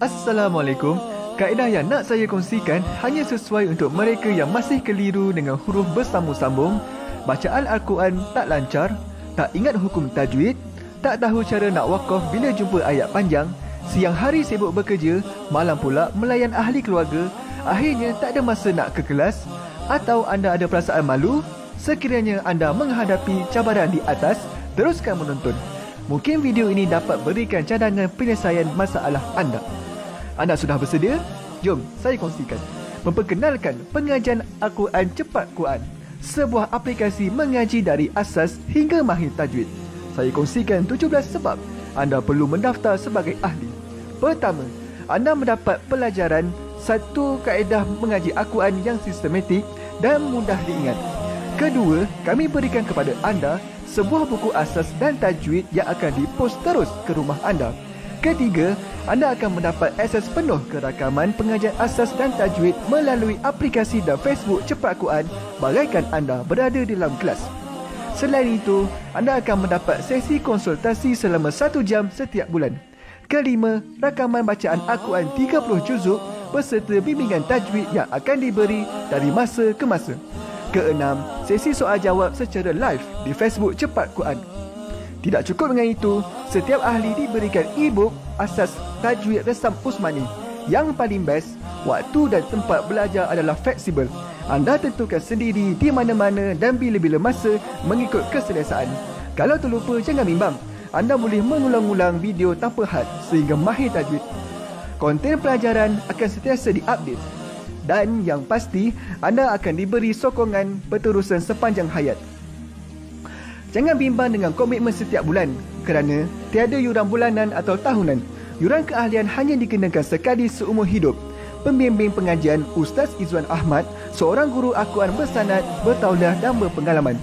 Assalamualaikum. Kaedah yang nak saya kongsikan hanya sesuai untuk mereka yang masih keliru dengan huruf bersambung-sambung, bacaan Al-Quran tak lancar, tak ingat hukum tajwid, tak tahu cara nak wakaf bila jumpa ayat panjang, siang hari sibuk bekerja, malam pula melayan ahli keluarga, akhirnya tak ada masa nak ke kelas, atau anda ada perasaan malu. Sekiranya anda menghadapi cabaran di atas, teruskan menonton. Mungkin video ini dapat berikan cadangan penyelesaian masalah anda. Anda sudah bersedia? Jom saya kongsikan. Memperkenalkan pengajian Al-Quran Cepat Quran, sebuah aplikasi mengaji dari asas hingga mahir tajwid. Saya kongsikan 17 sebab anda perlu mendaftar sebagai ahli. Pertama, anda mendapat pelajaran satu kaedah mengaji Al-Quran yang sistematik dan mudah diingat. Kedua, kami berikan kepada anda sebuah buku asas dan tajwid yang akan dipost terus ke rumah anda. Ketiga, anda akan mendapat akses penuh ke rakaman pengajian asas dan tajwid melalui aplikasi dan Facebook Cepat Quran bagaikan anda berada di dalam kelas. Selain itu, anda akan mendapat sesi konsultasi selama 1 jam setiap bulan. Kelima, rakaman bacaan Al-Quran 30 juzuk beserta bimbingan tajwid yang akan diberi dari masa ke masa. Keenam, sesi soal jawab secara live di Facebook Cepat Quran. Tidak cukup dengan itu, setiap ahli diberikan e-book asas tajwid resam Usmani. Yang paling best, waktu dan tempat belajar adalah fleksibel. Anda tentukan sendiri di mana-mana dan bila-bila masa mengikut keselesaan. Kalau terlupa, jangan bimbang. Anda boleh mengulang-ulang video tanpa had sehingga mahir tajwid. Konten pelajaran akan sentiasa diupdate. Dan yang pasti, anda akan diberi sokongan berterusan sepanjang hayat. Jangan bimbang dengan komitmen setiap bulan kerana tiada yuran bulanan atau tahunan. Yuran keahlian hanya dikenakan sekali seumur hidup. Pembimbing pengajian Ustaz Izwan Ahmad, seorang guru Al-Quran bersanad, bertauliah dan berpengalaman.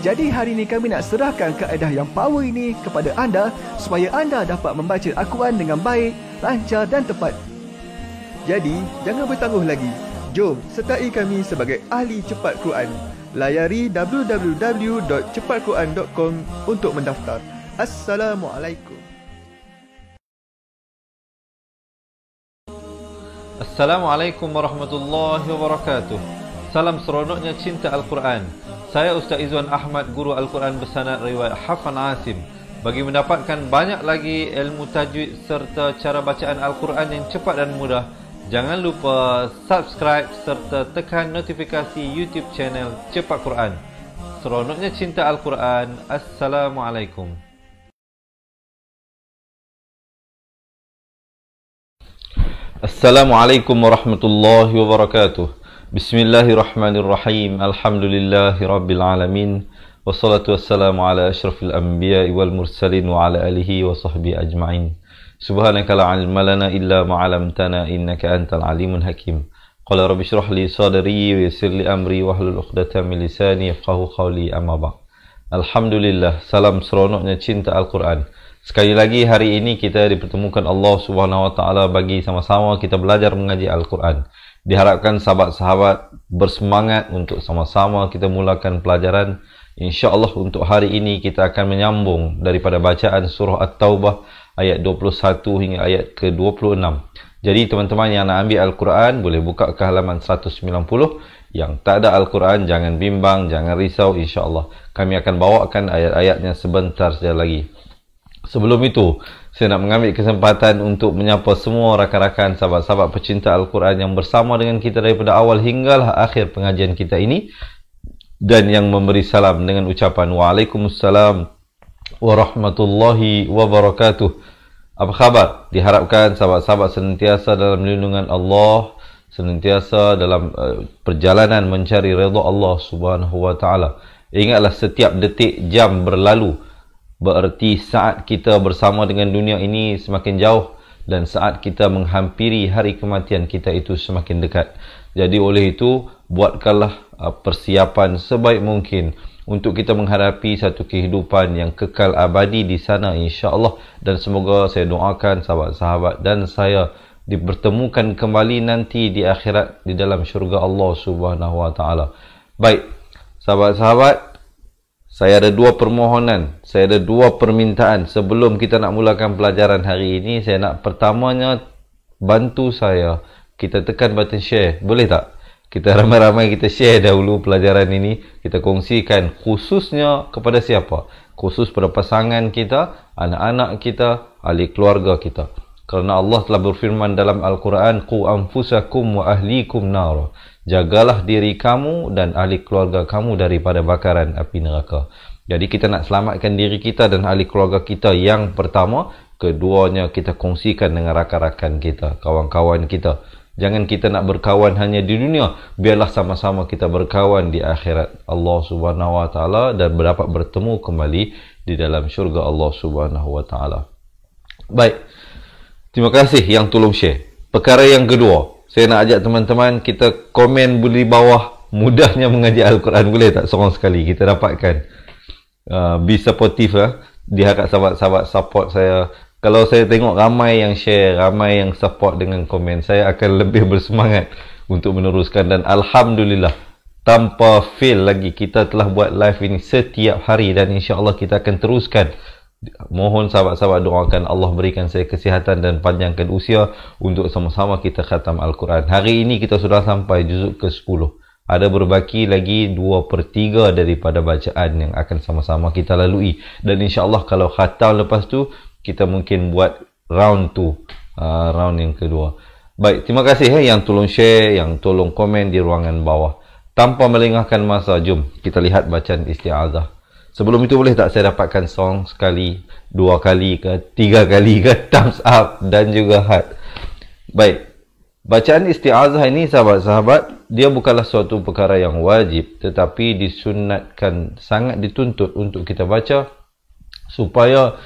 Jadi hari ini kami nak serahkan kaedah yang power ini kepada anda supaya anda dapat membaca Al-Quran dengan baik, lancar dan tepat. Jadi, jangan bertangguh lagi. Jom sertai kami sebagai ahli cepat Quran. Layari www.cepatquran.com untuk mendaftar. Assalamualaikum. Assalamualaikum warahmatullahi wabarakatuh. Salam seronoknya cinta Al-Quran. Saya Ustaz Izwan Ahmad, guru Al-Quran bersanad riwayat Hafan Asim. Bagi mendapatkan banyak lagi ilmu tajwid serta cara bacaan Al-Quran yang cepat dan mudah, jangan lupa subscribe serta tekan notifikasi YouTube channel Cepat Quran. Seronoknya cinta Al-Quran. Assalamualaikum. Assalamualaikum warahmatullahi wabarakatuh. Bismillahirrahmanirrahim. Alhamdulillahi rabbil alamin. Wassalatu wassalamu ala ashrafil anbiya'i wal mursalin wa ala alihi wa sahbihi ajma'in. Subhanaka la ilma lana illa ma 'allamtana innaka antal alimun hakim. Qala rabbi shrah li sadri wa yassir li amri wahlul 'uqdatam min lisani yafqahu qawli, amma ba'd. Alhamdulillah, salam seronoknya cinta Al-Quran. Sekali lagi hari ini kita dipertemukan Allah Subhanahu wa taala bagi sama-sama kita belajar mengaji Al-Quran. Diharapkan sahabat-sahabat bersemangat untuk sama-sama kita mulakan pelajaran. InsyaAllah untuk hari ini kita akan menyambung daripada bacaan surah At-Taubah ayat 21 hingga ayat ke-26. Jadi teman-teman yang nak ambil Al-Quran boleh buka ke halaman 190. Yang tak ada Al-Quran jangan bimbang, jangan risau, insya-Allah kami akan bawakan ayat-ayatnya sebentar saja lagi. Sebelum itu, saya nak mengambil kesempatan untuk menyapa semua rakan-rakan sahabat-sahabat pecinta Al-Quran yang bersama dengan kita daripada awal hinggalah akhir pengajian kita ini, dan yang memberi salam dengan ucapan Waalaikumsalam warahmatullahi wabarakatuh. Apa khabar? Diharapkan sahabat-sahabat senantiasa dalam lindungan Allah, senantiasa dalam perjalanan mencari redha Allah Subhanahu wa taala. Ingatlah setiap detik jam berlalu bererti saat kita bersama dengan dunia ini semakin jauh dan saat kita menghampiri hari kematian kita itu semakin dekat. Jadi oleh itu buatkanlah persiapan sebaik mungkin untuk kita menghadapi satu kehidupan yang kekal abadi di sana insya-Allah, dan semoga saya doakan sahabat-sahabat dan saya dipertemukan kembali nanti di akhirat di dalam syurga Allah Subhanahu wa taala. Baik, sahabat-sahabat, saya ada dua permohonan, saya ada dua permintaan sebelum kita nak mulakan pelajaran hari ini. Saya nak pertamanya bantu saya. Kita tekan button share. Boleh tak? Kita ramai-ramai kita share dahulu pelajaran ini. Kita kongsikan khususnya kepada siapa? Khusus pada pasangan kita, anak-anak kita, ahli keluarga kita. Kerana Allah telah berfirman dalam Al-Quran, Qu anfusakum wa ahlikum nar. Jagalah diri kamu dan ahli keluarga kamu daripada bakaran api neraka. Jadi kita nak selamatkan diri kita dan ahli keluarga kita yang pertama. Keduanya kita kongsikan dengan rakan-rakan kita, kawan-kawan kita. Jangan kita nak berkawan hanya di dunia. Biarlah sama-sama kita berkawan di akhirat Allah Subhanahu Wa Taala dan dapat bertemu kembali di dalam syurga Allah Subhanahu Wa Taala. Baik. Terima kasih yang tolong share. Perkara yang kedua, saya nak ajak teman-teman kita komen di bawah mudahnya mengaji Al-Quran. Boleh tak seorang sekali kita dapatkan? Be supportive lah. Diharap sahabat-sahabat support saya. Kalau saya tengok ramai yang share, ramai yang support dengan komen, saya akan lebih bersemangat untuk meneruskan. Dan Alhamdulillah, tanpa fail lagi, kita telah buat live ini setiap hari dan insya-Allah kita akan teruskan. Mohon sahabat-sahabat doakan Allah berikan saya kesihatan dan panjangkan usia untuk sama-sama kita khatam Al-Quran. Hari ini kita sudah sampai juzuk ke-10. Ada berbaki lagi 2/3 daripada bacaan yang akan sama-sama kita lalui. Dan insya-Allah kalau khatam lepas tu, kita mungkin buat round 2, round yang kedua. Baik, terima kasih yang tolong share, yang tolong komen di ruangan bawah. Tanpa melengahkan masa, jom kita lihat bacaan isti'azah. Sebelum itu boleh tak saya dapatkan song sekali, 2 kali ke, 3 kali ke, thumbs up dan juga heart. Baik, bacaan isti'azah ini sahabat-sahabat, dia bukanlah suatu perkara yang wajib, tetapi disunatkan, sangat dituntut untuk kita baca, supaya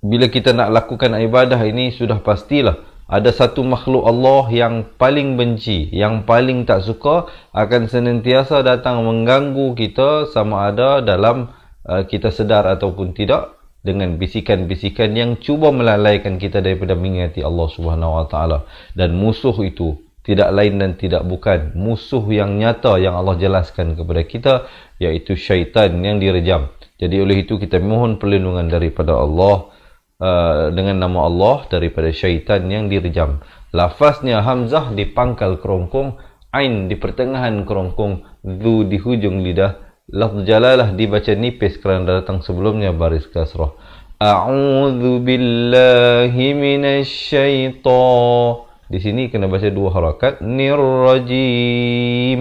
bila kita nak lakukan ibadah ini sudah pastilah ada satu makhluk Allah yang paling benci, yang paling tak suka, akan senantiasa datang mengganggu kita sama ada dalam kita sedar ataupun tidak, dengan bisikan-bisikan yang cuba melalaikan kita daripada mengingati Allah Subhanahu Wa Taala. Dan musuh itu tidak lain dan tidak bukan musuh yang nyata yang Allah jelaskan kepada kita, iaitu syaitan yang direjam. Jadi oleh itu kita mohon perlindungan daripada Allah, dengan nama Allah, daripada syaitan yang direjam. Lafaznya hamzah di pangkal kerongkong, ain di pertengahan kerongkong, zu di hujung lidah. Lafz jalalah dibaca nipis kerana datang sebelumnya baris kasrah. A'udzu billahi minasyaitan. Di sini kena baca 2 harakat, nirrajim,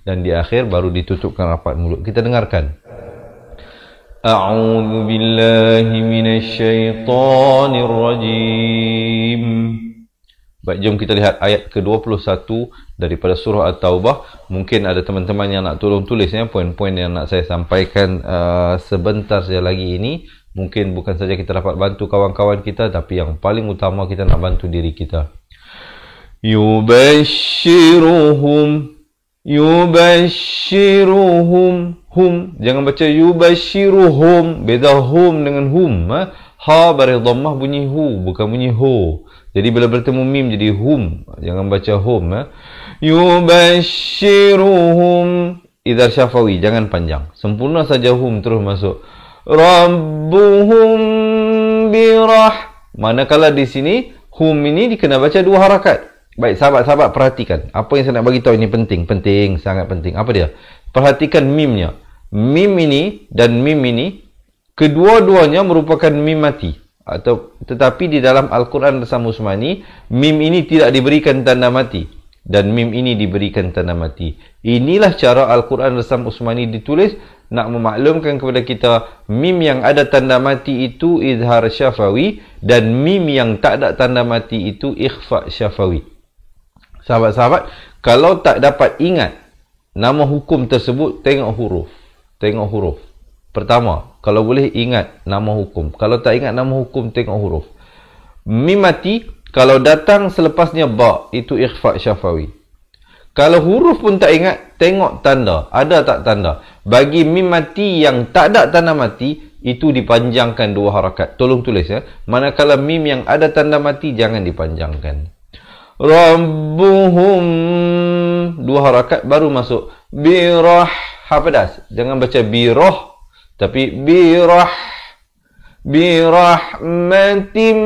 dan di akhir baru ditutupkan rapat mulut. Kita dengarkan. A'udzu billahi minasyaitonir rajim. Baik, jom kita lihat ayat ke-21 daripada surah At-Taubah. Mungkin ada teman-teman yang nak tolong tulis poin-poin yang nak saya sampaikan sebentar saja lagi ini. Mungkin bukan saja kita dapat bantu kawan-kawan kita, tapi yang paling utama kita nak bantu diri kita. Yubashiruhum, hum, jangan baca yubashiruhum, beza hum dengan hum. Ha baris dhammah bunyi hu, bukan bunyi ho. Jadi bila bertemu mim jadi hum, jangan baca hum. Yubashiruhum, idhar syafawi, jangan panjang, sempurna saja hum terus masuk. Rabbuhum birah, manakala di sini hum ini dikena baca 2 harakat. Baik, sahabat-sahabat perhatikan. Apa yang saya nak bagi tahu ini penting, sangat penting. Apa dia? Perhatikan mimnya. Mim ini dan mim ini, kedua-duanya merupakan mim mati. Tetapi di dalam Al-Quran Rasam Usmani, mim ini tidak diberikan tanda mati. Dan mim ini diberikan tanda mati. Inilah cara Al-Quran Rasam Usmani ditulis, nak memaklumkan kepada kita, mim yang ada tanda mati itu izhar syafawi, dan mim yang tak ada tanda mati itu ikhfa syafawi. Sahabat-sahabat, kalau tak dapat ingat nama hukum tersebut, tengok huruf. Tengok huruf. Pertama, kalau boleh ingat nama hukum. Kalau tak ingat nama hukum, tengok huruf. Mim mati, kalau datang selepasnya ba, itu ikhfa syafawi. Kalau huruf pun tak ingat, tengok tanda. Ada tak tanda? Bagi mim mati yang tak ada tanda mati, itu dipanjangkan 2 harakat. Tolong tulis ya. Manakala mim yang ada tanda mati, jangan dipanjangkan. Rabbuhum, 2 harakat baru masuk birah, ha pedas, jangan baca birah, tapi birah, birahmatim,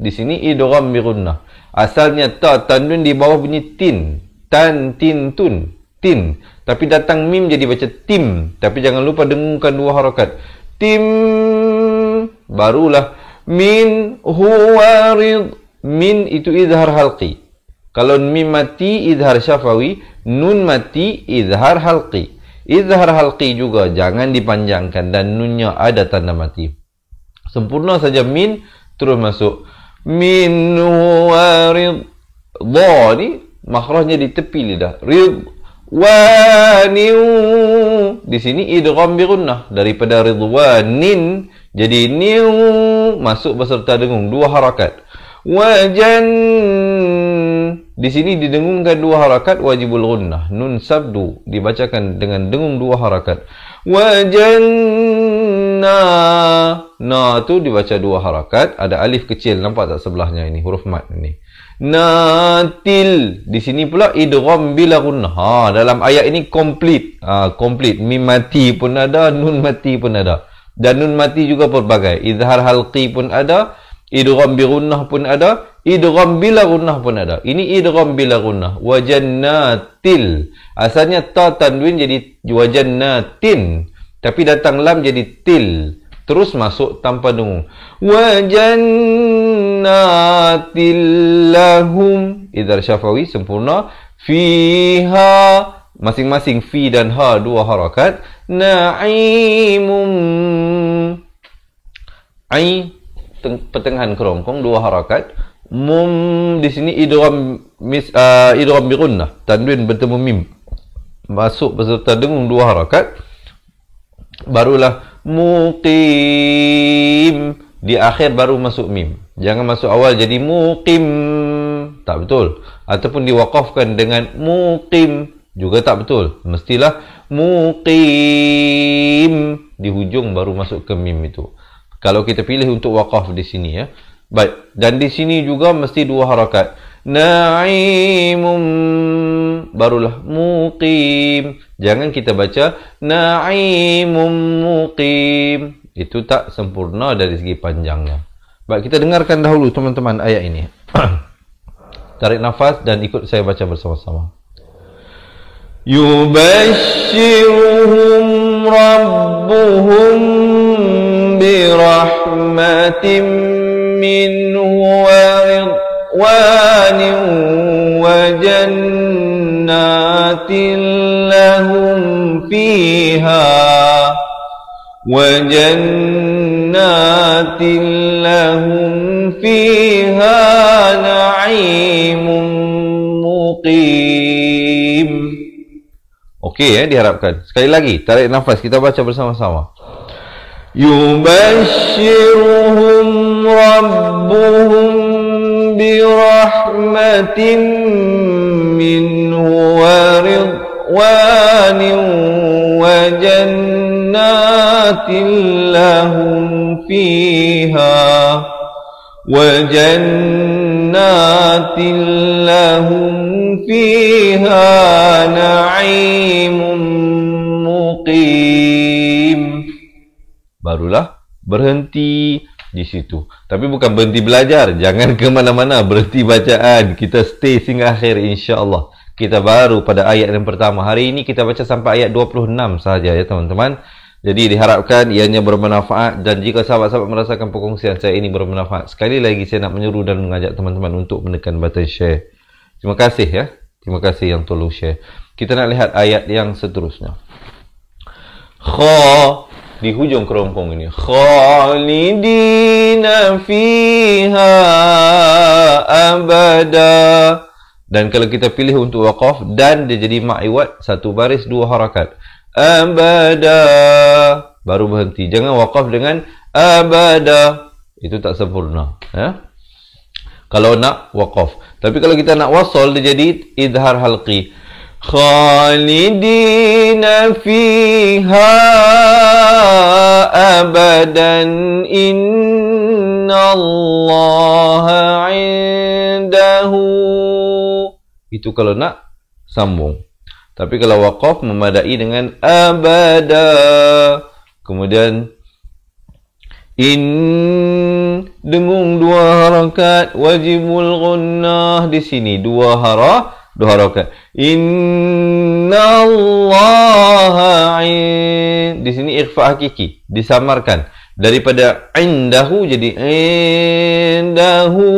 Di sini idgham bi gunnah. Asalnya ta tanwin di bawah bunyi tin. Tan, tin, tun. Tin. Tapi datang mim jadi baca tim. Tapi jangan lupa dengungkan 2 harakat. Tim. Barulah min huwa rid. Min itu izhar halqi. Kalau mim mati izhar syafawi, nun mati izhar halqi. Izhar halqi juga jangan dipanjangkan dan nunnya ada tanda mati. Sempurna saja min terus masuk min warid. Dha ni makhrajnya di tepi lidah. Rid waniu. Di sini idgham bi gunnah daripada ridwanin jadi niu masuk beserta dengung 2 harakat. Wajan di sini didengungkan 2 harakat wajibul gunnah. Nun sabdu dibacakan dengan dengung 2 harakat. Wajanna. Na tu dibaca 2 harakat. Ada alif kecil, nampak tak sebelahnya ini huruf mat ini. Natil. Di sini pula idgham bila gunnah. Ha, dalam ayat ini komplit. Komplit. Mim mati pun ada, nun mati pun ada. Dan nun mati juga berbagai. Izhar halqi pun ada. Idgham bi gunnah pun ada, idgham bila gunnah pun ada. Ini idgham bila gunnah. Wajannatil. Asalnya ta tanwin jadi wajannatin. Tapi datang lam jadi til. Terus masuk tanpa dengung. Wajannatil lahum. Idhar syafawi sempurna. Fiha. Masing-masing fi dan ha 2 harakat. Na'imum. Ai pertengahan kerongkong 2 harakat. Mum di sini idgham bi gunnah. Tanwin bertemu mim. Masuk beserta dengung 2 harakat. Barulah muqim. Di akhir baru masuk mim. Jangan masuk awal jadi muqim. Tak betul. Ataupun diwaqafkan dengan muqim. Juga tak betul. Mestilah muqim. Di hujung baru masuk ke mim itu. Kalau kita pilih untuk waqaf di sini ya. Baik, dan di sini juga mesti 2 harakat. Na'imum barulah muqim. Jangan kita baca na'imum muqim. Itu tak sempurna dari segi panjangnya. Baik, kita dengarkan dahulu teman-teman ayat ini. Tarik nafas dan ikut saya baca bersama-sama. Yubashshiruhum rabbuhum birahmatin minhu wa ridwanin wa jannatin lahum fiha na'imun muqim. Okey diharapkan. Sekali lagi tarik nafas, kita baca bersama-sama. Yubashshiruhum rabbuhum birahmatin minhu wa ridwanin wa jannatin lahum fiha na'imun muqim. Barulah berhenti di situ. Tapi bukan berhenti belajar. Jangan ke mana-mana. Berhenti bacaan. Kita stay sehingga akhir insya-Allah. Kita baru pada ayat yang pertama. Hari ini kita baca sampai ayat 26 sahaja ya teman-teman. Jadi diharapkan ianya bermanfaat. Dan jika sahabat-sahabat merasakan perkongsian saya ini bermanfaat, sekali lagi saya nak menyeru dan mengajak teman-teman untuk menekan button share. Terima kasih ya. Terima kasih yang tolong share. Kita nak lihat ayat yang seterusnya. Di hujung kerongkong ini. Khalidina fiha abada. Dan kalau kita pilih untuk waqaf, dan dia jadi ma'iwat, 1 baris 2 harakat. Abada. Baru berhenti. Jangan waqaf dengan abada. Itu tak sempurna. Ya? Kalau nak waqaf. Tapi kalau kita nak wasal, dia jadi idhar halqi. Khalidina fiha abadan innallaha indahu. Itu kalau nak sambung. Tapi kalau waqaf memadai dengan abada. Kemudian dengung 2 harakat. harakat. Wajibul gunnah di sini dua harakat. Innallaha di sini ikhfa hakiki, disamarkan daripada indahu jadi indahu.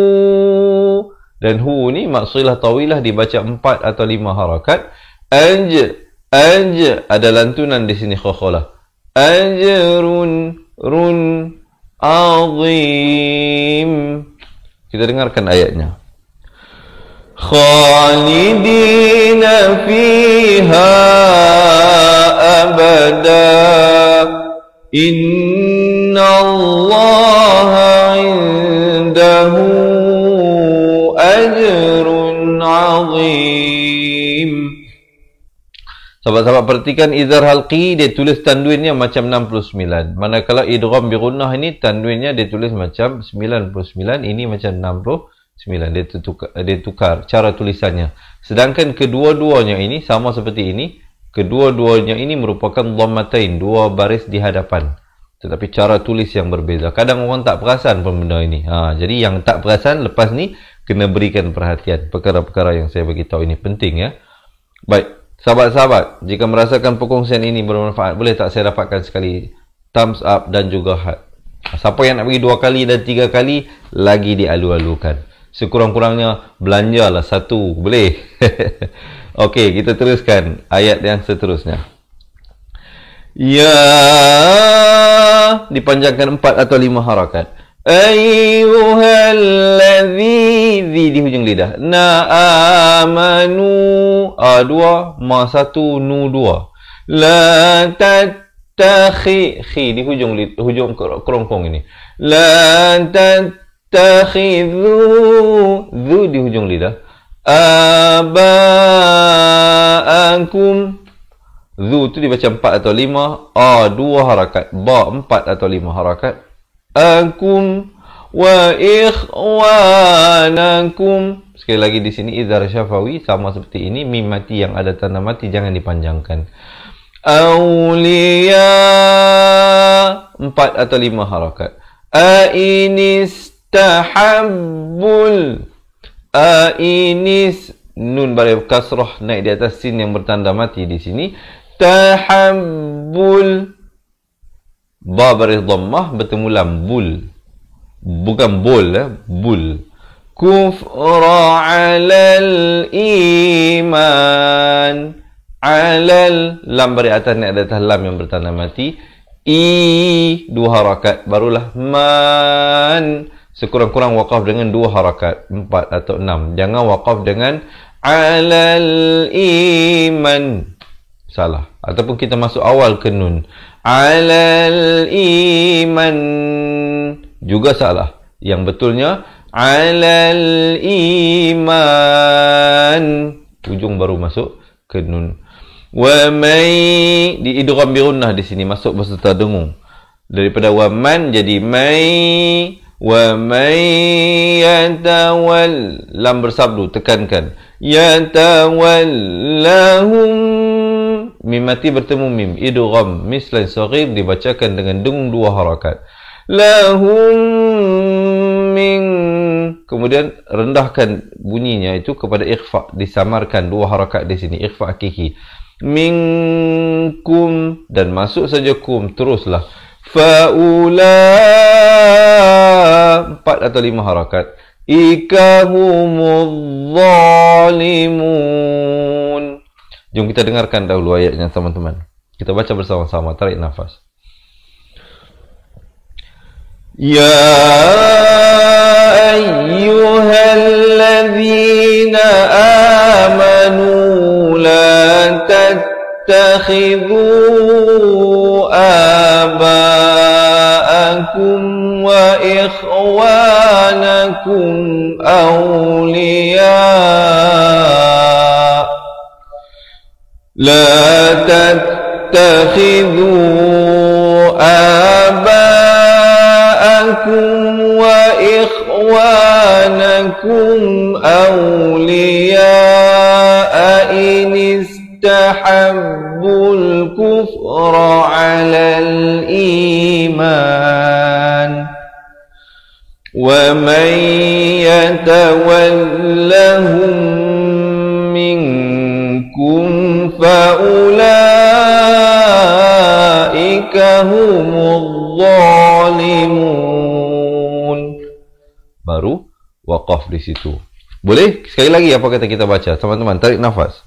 Dan hu ni maksilah tawilah dibaca 4 atau 5 harakat. Aj ada lantunan di sini khakhalah. Ajrun azim. Kita dengarkan ayatnya. Khalidina fiha abada. Innallaha indahu ajrun azim. Sahabat-sahabat perhatikan izhar halqi, dia tulis tanwinnya macam 69. Manakala idgham bi gunnah ini tanwinnya dia tulis macam 99, ini macam 69. Dia tukar cara tulisannya. Sedangkan kedua-duanya ini sama seperti ini. Kedua-duanya ini merupakan dhammatain, dua baris di hadapan. Tetapi cara tulis yang berbeza. Kadang orang tak perasan pun benda ini. Jadi yang tak perasan lepas ni kena berikan perhatian. Perkara-perkara yang saya beritahu ini penting ya. Baik. Sahabat-sahabat, jika merasakan perkongsian ini bermanfaat, boleh tak saya dapatkan sekali thumbs up dan juga heart. Siapa yang nak bagi 2 kali dan 3 kali, lagi dialu-alukan. Sekurang-kurangnya, belanjalah 1. Boleh? Okey, kita teruskan ayat yang seterusnya. Ya, dipanjangkan 4 atau 5 harakat. Ayyuhalladzi, di hujung lidah. Amanu, a 2, ma 1, nu 2. La tattakhi, di hujung kerongkong ini. La tattakhidhu, zu di hujung lidah. Aba'akum, zu tu dibaca 4 atau 5, a 2 harakat, ba 4 atau 5 harakat. Akum wa ikhwanakum. Sekali lagi di sini izhar syafawi sama seperti ini. Mim mati yang ada tanda mati jangan dipanjangkan. Awliya 4 atau 5 harakat. Ainistahabbul, ainis nun baris kasrah naik di atas sin yang bertanda mati di sini. Tahabbul, ba baris dhammah bertemu lam, bul, bukan bol, bul. Kufra alal iman, alal lam baris atas naik di atas lam yang bertanda mati. I 2 harakat, barulah man. Sekurang-kurang waqaf dengan 2 harakat, 4 atau 6. Jangan waqaf dengan alal iman, salah. Ataupun kita masuk awal ke nun, alal iman, juga salah. Yang betulnya alal iman, ujung baru masuk ke nun. Wa may, di idgham bi gunnah di sini masuk beserta dengung. Daripada wa man jadi may. Wa may yatawal, lam bersabdu tekankan. Yatawallahum, mim mati bertemu mim, idgham mislan saghir dibacakan dengan dengung 2 harakat. Lahum min, kemudian rendahkan bunyinya itu kepada ikhfa, disamarkan 2 harakat di sini, ikhfa hakiki. Minkum, dan masuk saja kum, teruslah. Faula 4 atau 5 harakat. Ikahumudz zalimun. Jom kita dengarkan dahulu ayatnya teman-teman. Kita baca bersama-sama, tarik nafas. Ya ayyuhalladzina amanu la tattakhidhu aba'akum wa ikhwanakum awliya. La tattakhidhu aba'akum wa ikhwanakum awliya in istahabbul kufra 'alal iman. وَمَنْ يَتَوَلَّهُمْ مِنْكُمْ فَأُولَئِكَ هُمُ الظَّالِمُونَ. Baru waqaf di situ. Boleh? Sekali lagi apa kata kita baca? Teman-teman, tarik nafas.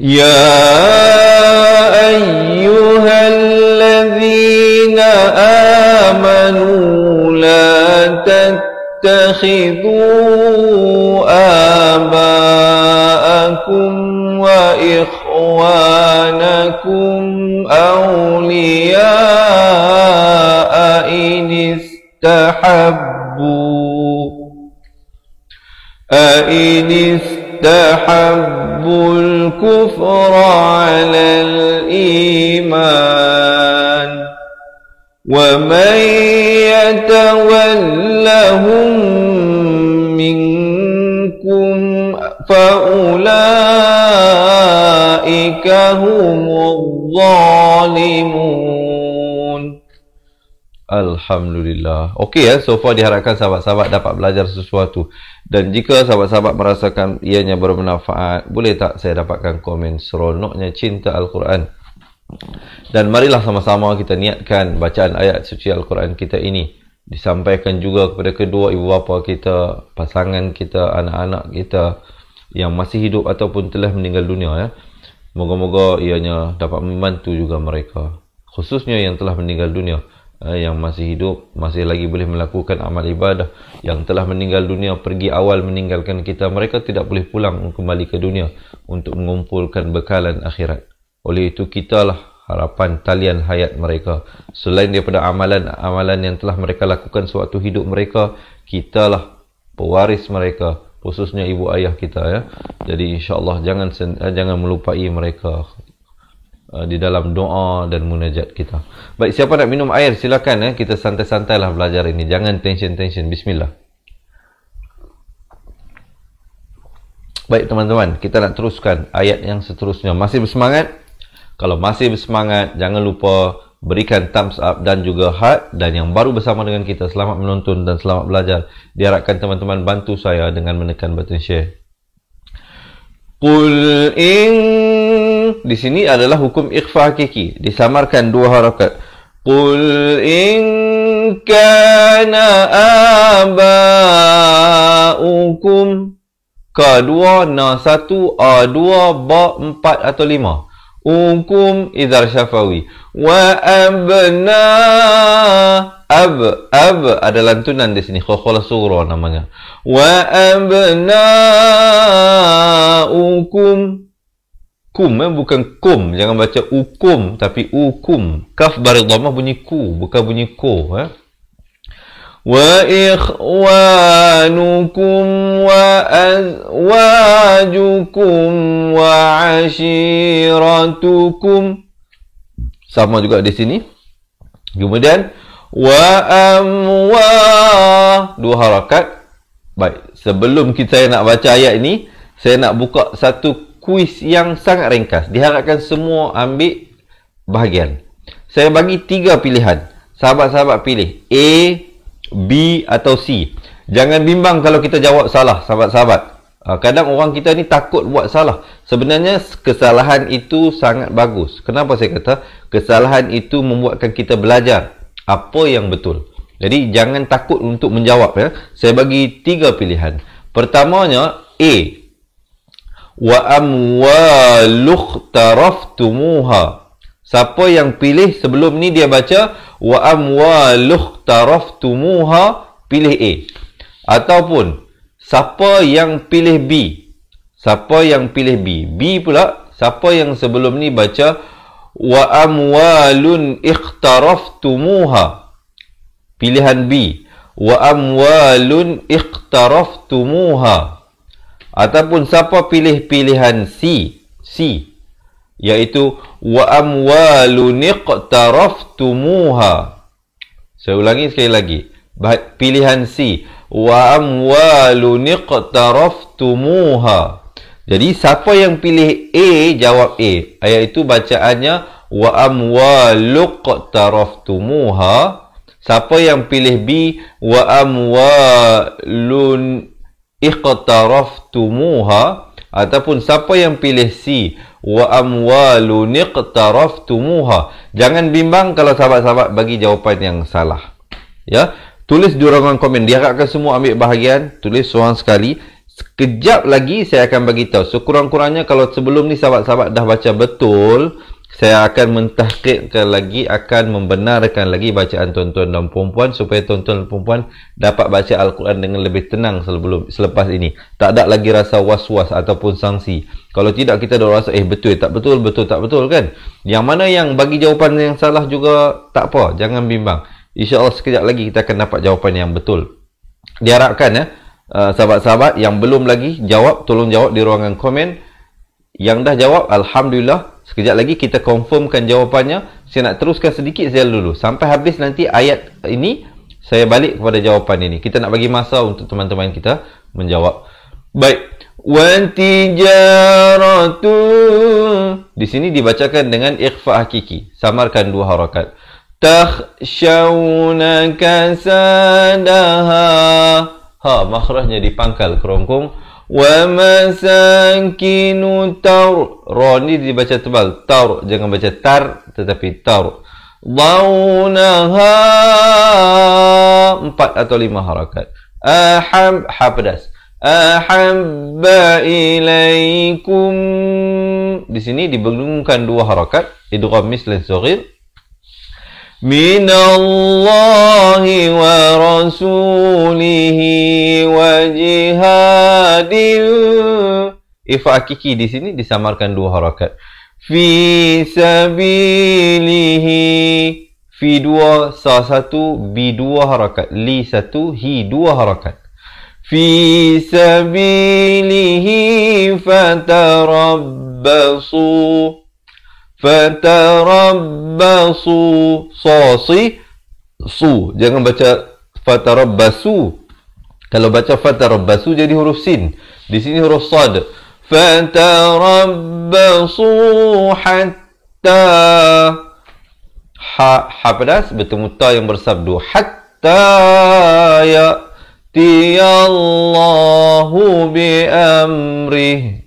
Ya ayyuhalladzina amanu la tattakhidhu aba'akum wa ikhwanakum awliya'a in استحبوا الكفر على الإيمان ومن يتولهم منكم فأولئك هم الظالمون. Alhamdulillah. Okey ya, so far diharapkan sahabat-sahabat dapat belajar sesuatu. Dan jika sahabat-sahabat merasakan ianya bermanfaat, boleh tak saya dapatkan komen seronoknya cinta Al-Quran? Dan marilah sama-sama kita niatkan bacaan ayat suci Al-Quran kita ini disampaikan juga kepada kedua ibu bapa kita, pasangan kita, anak-anak kita yang masih hidup ataupun telah meninggal dunia ya. Moga-moga ianya dapat membantu juga mereka, khususnya yang telah meninggal dunia. Yang masih hidup masih lagi boleh melakukan amal ibadah, yang telah meninggal dunia pergi awal meninggalkan kita, mereka tidak boleh pulang kembali ke dunia untuk mengumpulkan bekalan akhirat. Oleh itu kitalah harapan talian hayat mereka. Selain daripada amalan-amalan yang telah mereka lakukan sewaktu hidup mereka, kitalah pewaris mereka, khususnya ibu ayah kita ya. Jadi insya-Allah jangan melupai mereka di dalam doa dan munajat kita. Baik, siapa nak minum air silakan ya. Kita santai-santailah belajar ini. Jangan tension-tension. Bismillah. Baik teman-teman, kita nak teruskan ayat yang seterusnya. Masih bersemangat? Kalau masih bersemangat, jangan lupa berikan thumbs up dan juga heart. Dan yang baru bersama dengan kita, selamat menonton dan selamat belajar. Diharapkan teman-teman bantu saya dengan menekan button share. Qul di sini adalah hukum ikhfa hakiki, disamarkan dua harakat. Qul in kana aba'ukum, ka dua, na satu, a dua, ba empat atau lima. Ukum idhar syafawi. Wa abna, ab ada lantunan di sini, khokhola surah namanya. Wa abna'ukum, kum bukan kum, jangan baca ukum tapi ukum. Kaf baris dhammah bunyi ku, bukan bunyi ko Wa ikhwanukum wa azwajukum wa ashiratukum, sama juga di sini. Kemudian wa dua harakat. Baik, sebelum kita nak baca ayat ini, saya nak buka satu kuis yang sangat ringkas. Diharapkan semua ambil bahagian. Saya bagi 3 pilihan. Sahabat-sahabat pilih A, B atau C. Jangan bimbang kalau kita jawab salah, sahabat-sahabat. Kadang orang kita ni takut buat salah. Sebenarnya kesalahan itu sangat bagus. Kenapa saya kata? Kesalahan itu membuatkan kita belajar apa yang betul. Jadi jangan takut untuk menjawab ya. Saya bagi 3 pilihan. Pertamanya A. Wa amwaluhtaraftumuha. Siapa yang pilih sebelum ni dia baca wa amwaluhtaraftumuha, pilih A. Ataupun siapa yang pilih B? Siapa yang pilih B? B pula siapa yang sebelum ni baca wa amwalun ikhtaraftumuha. Pilihan B, wa amwalun iqtaraftumuha. Ataupun siapa pilih pilihan C, iaitu wa amwalun iqtaraftumuha. Saya ulangi sekali lagi. Pilihan C, wa amwalun iqtaraftumuha. Jadi siapa yang pilih A, jawab A. Iaitu bacaannya wa amwaluqtaraftumuha. Siapa yang pilih B, wa amwalun iqtaraftumuha, ataupun siapa yang pilih C, wa amwalun iqtaraftumuha. Jangan bimbang kalau sahabat-sahabat bagi jawapan yang salah. Ya, tulis di ruangan komen. Diharapkan semua ambil bahagian, tulis seorang sekali. Sekejap lagi saya akan bagi tahu. Sekurang-kurangnya kalau sebelum ni sahabat-sahabat dah baca betul, saya akan mentahqiqkan lagi, akan membenarkan lagi bacaan tuan-tuan dan puan-puan supaya tuan-tuan dan puan-puan dapat baca Al-Quran dengan lebih tenang selepas ini. Tak ada lagi rasa was-was ataupun sangsi. Kalau tidak, kita dah rasa betul tak betul, betul tak betul kan. Yang mana yang bagi jawapan yang salah juga tak apa, jangan bimbang. InsyaAllah sekejap lagi kita akan dapat jawapan yang betul. Diharapkan sahabat-sahabat yang belum lagi jawab, tolong jawab di ruangan komen. Yang dah jawab, Alhamdulillah. Sekejap lagi kita confirmkan jawapannya. Saya nak teruskan sedikit saja dulu. Sampai habis nanti ayat ini, saya balik kepada jawapan ini. Kita nak bagi masa untuk teman-teman kita menjawab. Baik. Wantijaratu. Di sini dibacakan dengan ikhfa hakiki. Samarkan 2 harakat. Takhshawna kasadaha. Ha, makhrajnya dipangkal kerongkong. Wa masakinu tar. Ra ni dibaca tebal. Tar. Jangan baca tar, tetapi tar. Daunaha. 4 atau 5 harakat. Ahab. Ha pedas. Ahabba ilaikum. Di sini dibelungkan 2 harakat. Idgham mislan saghir. Minallahi wa rasulihi wa jihadin. Ifa hakiki di sini disamarkan 2 harakat. Fi sabilihi. Fi 2, sa 1, bi 2 harakat. Li 1, hi 2 harakat. Fi sabilihi fatarabbasu. Fatarabbasu. Sasi su. Jangan baca fatarabbasu. Kalau baca fatarabbasu jadi huruf sin. Di sini huruf sad. Fatarabbasu hatta. Ha pedas bertemu ta yang bersabdu. Hatta ya'tiyallahu bi amrih.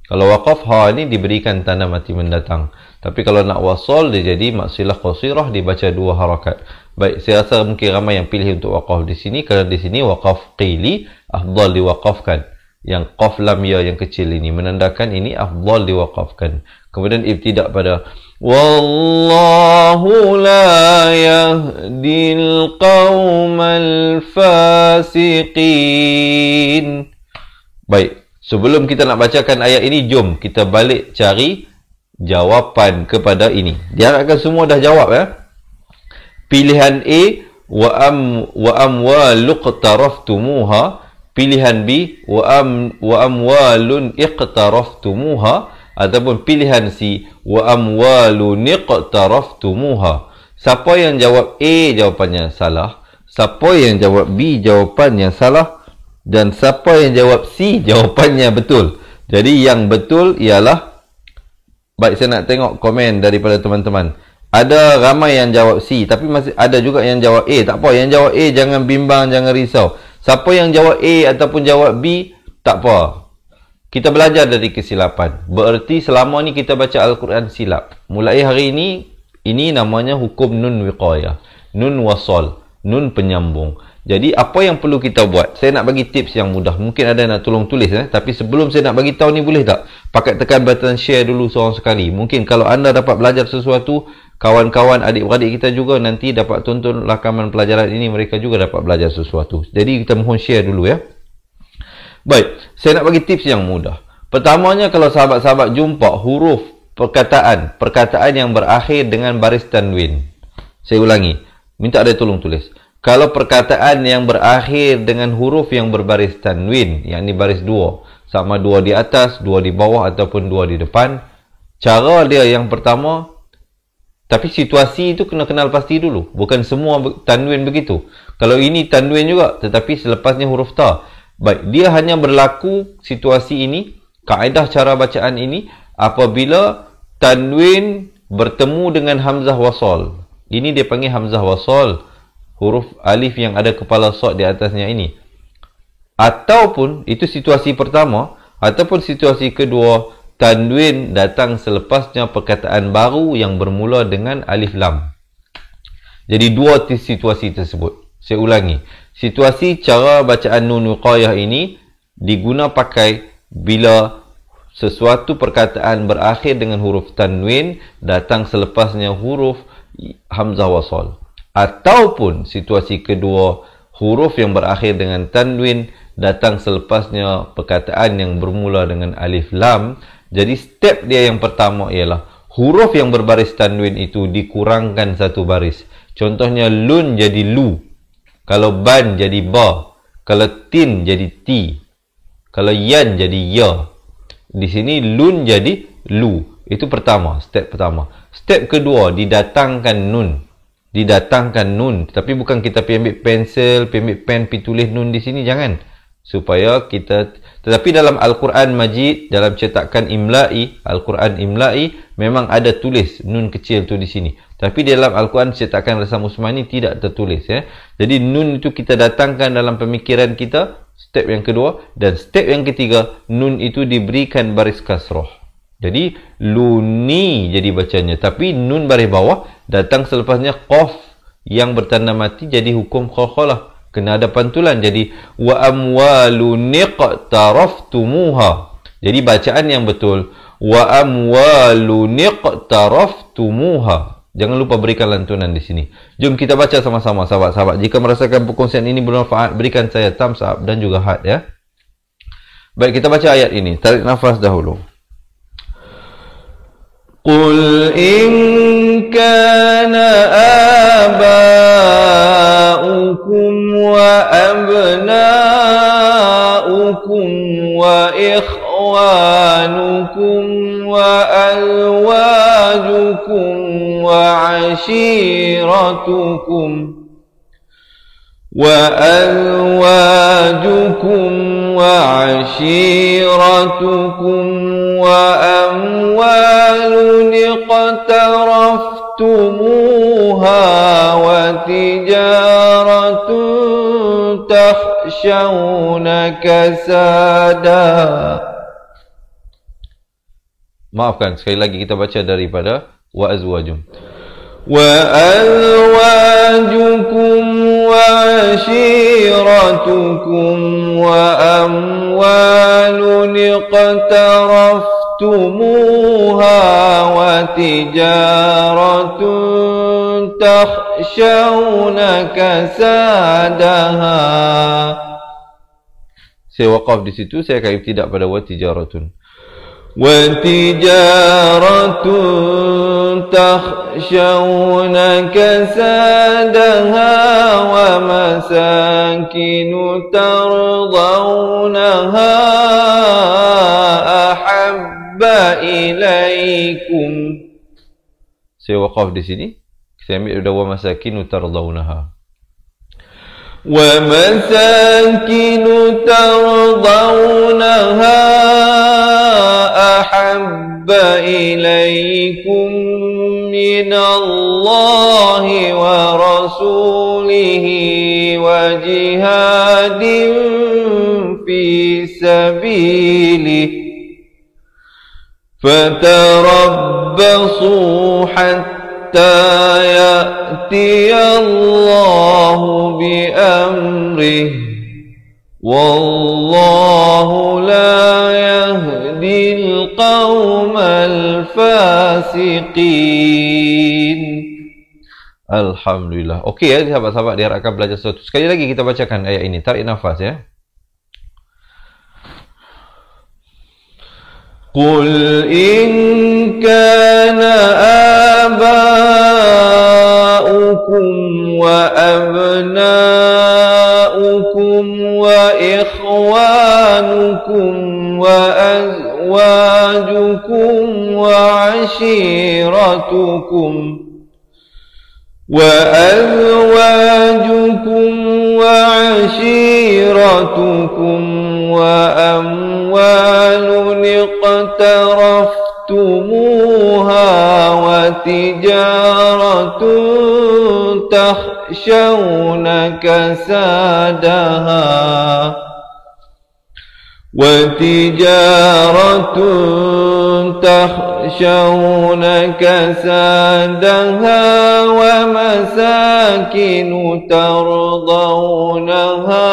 Kalau waqaf, ha ni diberikan tanda mati mendatang. Tapi kalau nak wasal, dia jadi maksilah qasirah, dibaca 2 harakat. Baik, saya rasa mungkin ramai yang pilih untuk waqaf di sini. Kerana di sini waqaf qili, afdal diwaqafkan. Yang qaf lam ya yang kecil ini menandakan ini afdal diwaqafkan. Kemudian ibtidak pada wallahu la yahdil qawmal fasiqin. Baik, sebelum kita nak bacakan ayat ini, jom kita balik cari jawapan kepada ini. Diharapkan semua dah jawab ya. Pilihan A, wa amwaluqtaraftumuha. Pilihan B, wa amwalun iqtaraftumuha. Ataupun pilihan C, wa amwalun iqtaraftumuha. Siapa yang jawab A, jawapannya salah. Siapa yang jawab B, jawapannya salah. Dan siapa yang jawab C, jawapannya betul. Jadi yang betul ialah, baik, saya nak tengok komen daripada teman-teman. Ada ramai yang jawab C, tapi masih ada juga yang jawab A. Tak apa, yang jawab A jangan bimbang, jangan risau. Siapa yang jawab A ataupun jawab B, tak apa. Kita belajar dari kesilapan. Bererti selama ni kita baca Al-Quran silap. Mulai hari ini namanya hukum nun wiqayah. Nun wasal, nun penyambung. Jadi apa yang perlu kita buat? Saya nak bagi tips yang mudah. Mungkin ada nak tolong tulis tapi sebelum saya nak bagi tahu ni, boleh tak pakai tekan button share dulu seorang sekali. Mungkin kalau anda dapat belajar sesuatu, kawan-kawan adik-beradik kita juga nanti dapat tonton rakaman pelajaran ini, mereka juga dapat belajar sesuatu. Jadi kita mohon share dulu ya. Baik, saya nak bagi tips yang mudah. Pertamanya, kalau sahabat-sahabat jumpa huruf perkataan yang berakhir dengan baris tanwin. Saya ulangi, minta ada tolong tulis. Kalau perkataan yang berakhir dengan huruf yang berbaris tanwin, yakni baris 2, sama 2 di atas, 2 di bawah ataupun 2 di depan, cara dia yang pertama, tapi situasi itu kena kenal pasti dulu. Bukan semua tanwin begitu. Kalau ini tanwin juga, tetapi selepasnya huruf ta. Baik, dia hanya berlaku situasi ini, kaedah cara bacaan ini, apabila tanwin bertemu dengan hamzah wasal. Ini dia panggil hamzah wasal. huruf alif yang ada kepala sad di atasnya ini. Ataupun itu situasi pertama, ataupun situasi kedua, tanwin datang selepasnya perkataan baru yang bermula dengan alif lam. Jadi dua situasi tersebut. Saya ulangi. Situasi cara bacaan nun wiqayah ini diguna pakai bila sesuatu perkataan berakhir dengan huruf tanwin datang selepasnya huruf hamzah wasal. Ataupun situasi kedua, huruf yang berakhir dengan tanwin datang selepasnya perkataan yang bermula dengan alif lam. Jadi step dia yang pertama ialah huruf yang berbaris tanwin itu dikurangkan satu baris. Contohnya lun jadi lu, kalau ban jadi ba, kalau tin jadi ti, kalau yan jadi ya. Di sini lun jadi lu. Itu pertama, step pertama. Step kedua, didatangkan nun. Didatangkan nun. Tapi bukan kita pergi ambil pensel, pergi ambil pen, pergi tulis nun di sini. Jangan. Supaya kita... Tetapi dalam Al-Quran Majid, dalam cetakan imla'i, Al-Quran imla'i, memang ada tulis nun kecil tu di sini. Tapi dalam Al-Quran cetakan Rasam Usmani tidak tertulis. Ya. Jadi nun itu kita datangkan dalam pemikiran kita, step yang kedua. Dan step yang ketiga, nun itu diberikan baris kasrah. Jadi luni jadi bacanya. Tapi nun baris bawah datang selepasnya qaf yang bertanda mati jadi hukum qalqalah. Kena ada pantulan. Jadi wa amwalun iqtaraftumuha. Jadi bacaan yang betul wa amwalun iqtaraftumuha. Jangan lupa berikan lantunan di sini. Jom kita baca sama-sama sahabat-sahabat. Jika merasakan perkongsian ini bermanfaat, berikan saya thumbs up dan juga heart ya. Baik, kita baca ayat ini. Tarik nafas dahulu. Qul in kana aba'ukum wa abna'ukum wa ikhwanukum wa azwajukum wa ashiratukum وأموال اقترفتموها وتجارة تخشون كسادها. Maafkan, sekali lagi kita baca daripada wa azwajum. وأزواجكم وعشيرتكم وأموال اقترفتموها وتجارة تخشون كسادها. Saya waqaf di situ, saya akan ibtidak pada wa tijaratun. وتجارة تخشون كسادها ومساكن ترضونها أحب إليكم. Saya waqaf di sini. Saya ambil dah wa masakin tardawnaha. ومساكن ترضونها أحب إليكم من الله ورسوله وجهاد في سبيله فتربصوا حتى يأتي الله بأمره والله لا يهدي القوم الفاسقين. Alhamdulillah. Okey ya sahabat-sahabat, diharapkan belajar sesuatu. Sekali lagi kita bacakan ayat ini. Tarik nafas ya. Qul in kana aba'ukum wa abna'ukum wa ikhwanukum wa azwajukum wa ashiratukum وأموال اقترفتموها وتجارة تخشون كسادها وتجارة تخشون كسادها ومساكن ترضونها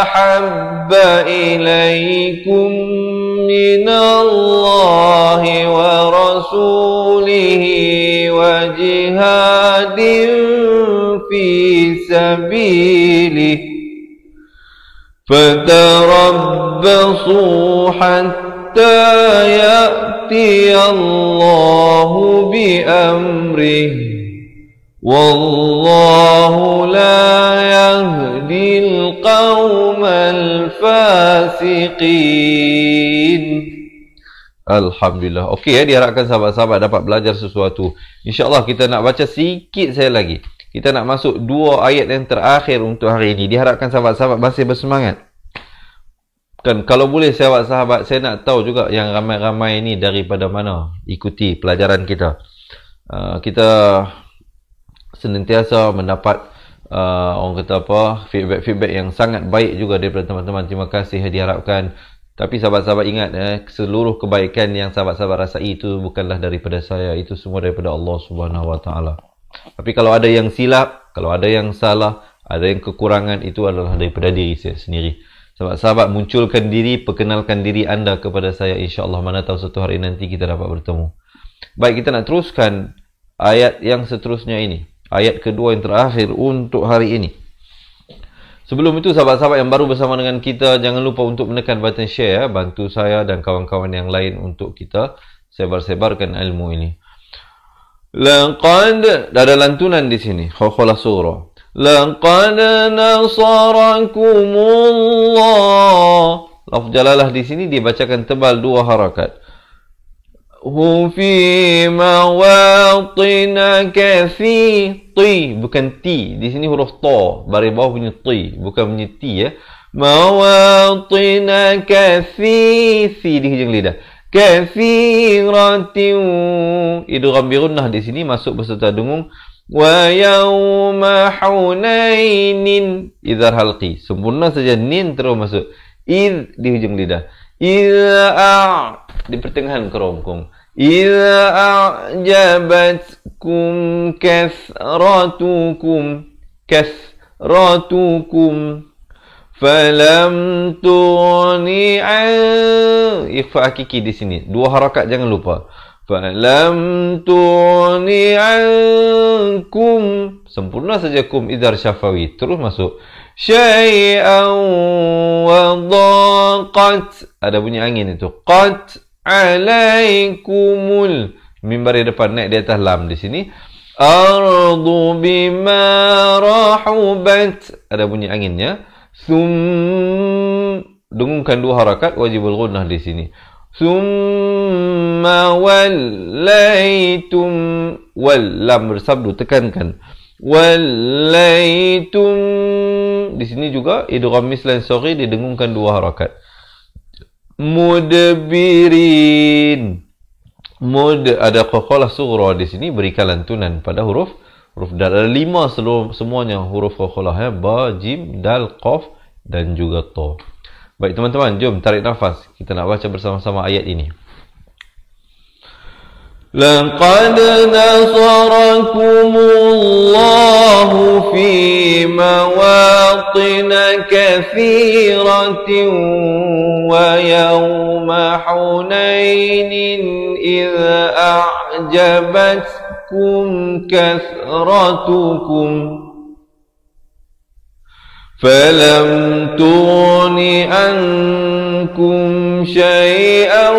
أحب إليكم من الله ورسوله وجهاد في سبيله فتربصوا حتى يأتي الله بأمره والله لا يهدي القوم الفاسقين. Alhamdulillah. Okey ya, diharapkan sahabat-sahabat dapat belajar sesuatu. InsyaAllah kita nak baca sikit saya lagi. Kita nak masuk 2 ayat yang terakhir untuk hari ini. Diharapkan sahabat-sahabat masih bersemangat. Kan kalau boleh sahabat-sahabat, saya nak tahu juga yang ramai-ramai ini daripada mana ikuti pelajaran kita. Kita senantiasa mendapat orang kata apa, feedback yang sangat baik juga daripada teman-teman. Terima kasih, diharapkan. Tapi sahabat-sahabat ingat, seluruh kebaikan yang sahabat-sahabat rasai itu bukanlah daripada saya, itu semua daripada Allah Subhanahu Wa Taala. Tapi kalau ada yang silap, kalau ada yang salah, ada yang kekurangan, itu adalah daripada diri saya sendiri. Sahabat-sahabat, munculkan diri, perkenalkan diri anda kepada saya, insya-Allah. Mana tahu suatu hari nanti kita dapat bertemu. Baik, kita nak teruskan ayat yang seterusnya ini. Ayat kedua yang terakhir untuk hari ini. Sebelum itu, sahabat-sahabat yang baru bersama dengan kita, jangan lupa untuk menekan button share, bantu saya dan kawan-kawan yang lain untuk kita sebar-sebarkan ilmu ini. Laqad, ada lantunan di sini, khawkhalah surah. Laqad nasarakumullah. Lafz jalalah di sini dibacakan tebal 2 harakat. Fi mawatina kathiti, bukan ti. Di sini huruf ta, baris bawah punya ti, bukan punya ti ya. Mawatina kathiti di hujung lidah. Kathiratin, idgham bi gunnah di sini masuk beserta dengung. Wa yawma hunainin, idhar halqi, sempurna saja nin terus masuk. Id di hujung lidah. Idza di pertengahan kerongkong. Idza a'jabatkum kathratukum falam tughni ikhfa hakiki di sini. 2 harakat jangan lupa. Falam tughni ankum, sempurna saja kum idhar syafawi terus masuk. Syai'an wa dhaqat, ada bunyi angin itu. Qat alaikumul, mim baris depan naik di atas lam di sini. Ardu bima rahubat, ada bunyi anginnya. Dengungkan 2 harakat, wajibul gunnah di sini. Summa wallaitum, wal lam bersabdu tekankan. Wallaitum, di sini juga idgham mislan sori didengungkan 2 harakat. Mudbirin, mud ada qaqalah sughra di sini, berikan lantunan pada huruf dal. Ada 5 semuanya huruf qaqalah ya, ba, jim, dal, qaf dan juga ta. Baik teman-teman, jom tarik nafas. Kita nak baca bersama-sama ayat ini. Laqad nasarakumullahu fi mawatin kathiratin wa yawma hunainin idh a'jabatkum kathratukum فلم تغن عنكم شيئا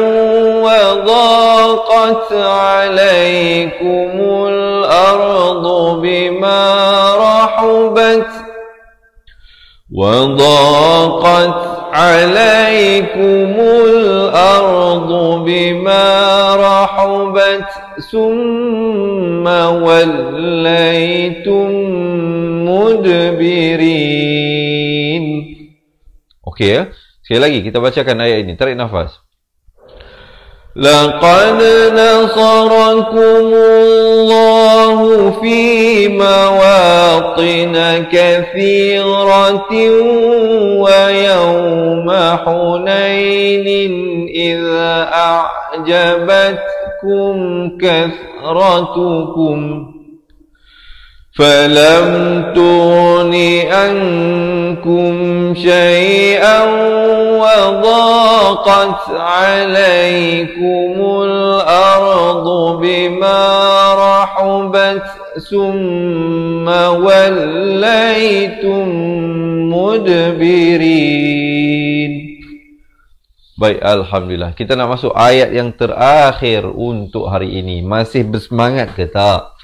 وضاقت عليكم الأرض بما رحبت ثم وليتم مدبرين. Okey ya. Sekali lagi kita bacakan ayat ini. Tarik nafas. لقد نصركم الله في مواطن كثيرة ويوم حنين إذ أعجبتكم كثرتكم فلم تغن عنكم شيئا وضاقت عليكم الأرض بما رحبت ثم وليتم مدبرين. Baik, Alhamdulillah. Kita nak masuk ayat yang terakhir untuk hari ini. Masih bersemangat ke tak?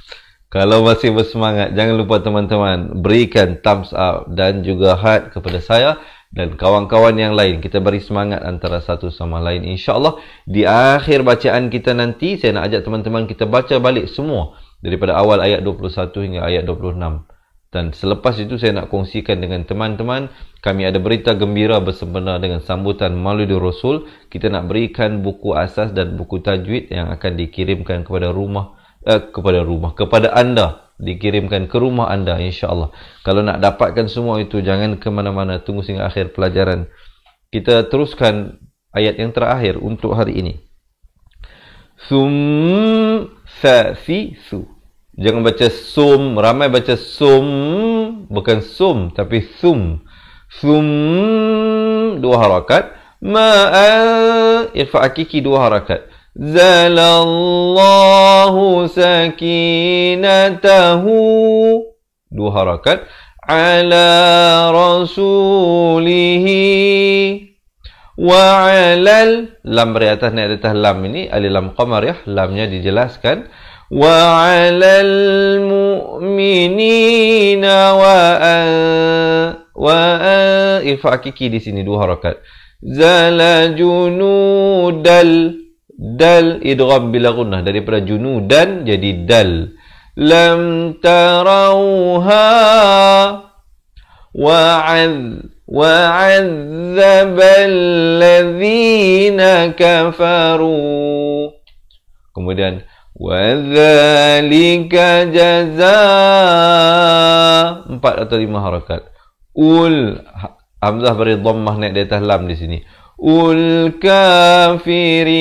Kalau masih bersemangat, jangan lupa teman-teman berikan thumbs up dan juga heart kepada saya dan kawan-kawan yang lain. Kita beri semangat antara satu sama lain. InsyaAllah di akhir bacaan kita nanti, saya nak ajak teman-teman kita baca balik semua daripada awal ayat 21 hingga ayat 26. Dan selepas itu saya nak kongsikan dengan teman-teman, kami ada berita gembira bersempena dengan sambutan Maulid Rasul. Kita nak berikan buku asas dan buku tajwid yang akan dikirimkan kepada kepada anda, dikirimkan ke rumah anda insya-Allah. Kalau nak dapatkan semua itu, jangan ke mana-mana, tunggu sehingga akhir pelajaran. Kita teruskan ayat yang terakhir untuk hari ini. Sum sa si su. Jangan baca sum, ramai baca sum, bukan sum tapi sum. Sum dua harakat, ma'a irfa hakiki dua harakat. Zalallahu sakinatahu dua harakat ala rasulihi wa alal lam beri atas naik atas lam ini alif lam qamar ya, lamnya dijelaskan wa alal mu'minina wa ifa hakiki di sini dua harakat. Zala junudal dal idgham bila gunnah daripada junudan jadi dal. Lam tarawha wa'adzabal ladzina kafaru. Kemudian wadzalika jazaa 4 atau 5 harakat. Hamzah beri dhammah naik di atas lam di sini. Kafirin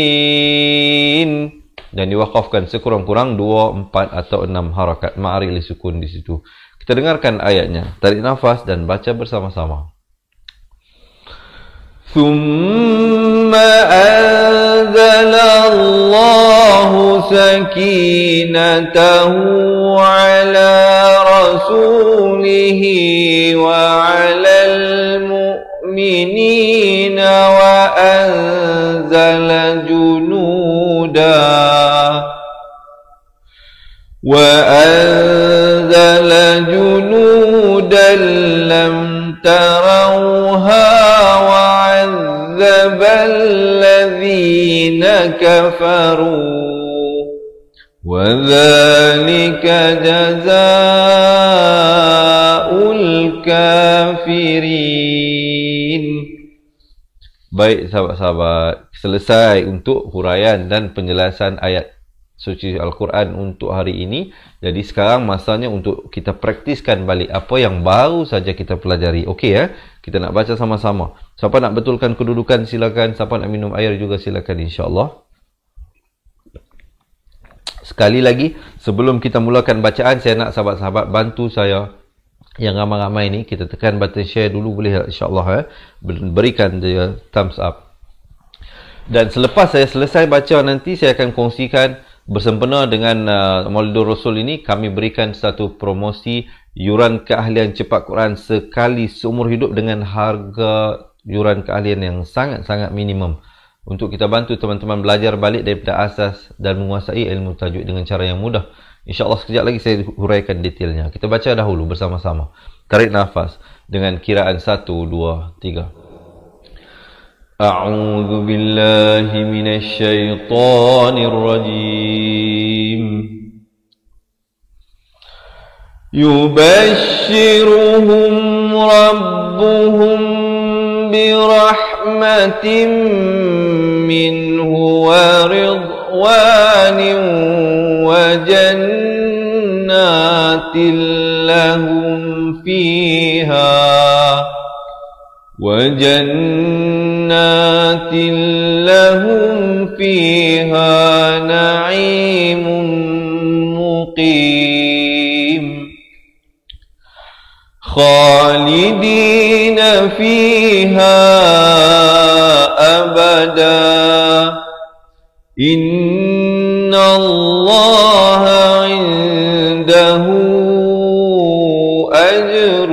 dan diwakafkan sekurang-kurang 2, 4 atau 6 harakat ma'ari li sukun di situ. Kita dengarkan ayatnya, tarik nafas dan baca bersama-sama. Thumma anzalallahu sakinatahu ala rasulihi wa alal mu'minina wa anzala junudan lam tarawha wa'adzabal ladzina kafaru wa dzalika jazaa'ul kafirin. Baik sahabat-sahabat, selesai untuk huraian dan penjelasan ayat suci Al-Quran untuk hari ini. Jadi sekarang masanya untuk kita praktiskan balik apa yang baru saja kita pelajari. Okey ya, kita nak baca sama-sama. Siapa nak betulkan kedudukan silakan, siapa nak minum air juga silakan insya-Allah. Sekali lagi sebelum kita mulakan bacaan, saya nak sahabat-sahabat bantu saya yang ramai-ramai ni, kita tekan button share dulu boleh insya-Allah ya. Berikan dia thumbs up. Dan selepas saya selesai baca nanti, saya akan kongsikan bersempena dengan Maulid Rasul ini, kami berikan satu promosi yuran keahlian cepat Quran sekali seumur hidup dengan harga yuran keahlian yang sangat-sangat minimum. Untuk kita bantu teman-teman belajar balik daripada asas dan menguasai ilmu tajwid dengan cara yang mudah. InsyaAllah sekejap lagi saya huraikan detailnya. Kita baca dahulu bersama-sama. Tarik nafas dengan kiraan 1, 2, 3. A'udzu billahi minasy syaithanir rajim. Yubashshiruhum rabbuhum برحمة منه ورضوان وجنات لهم فيها نعيم مقيم خالدين فيها أبدا إن الله عنده أجر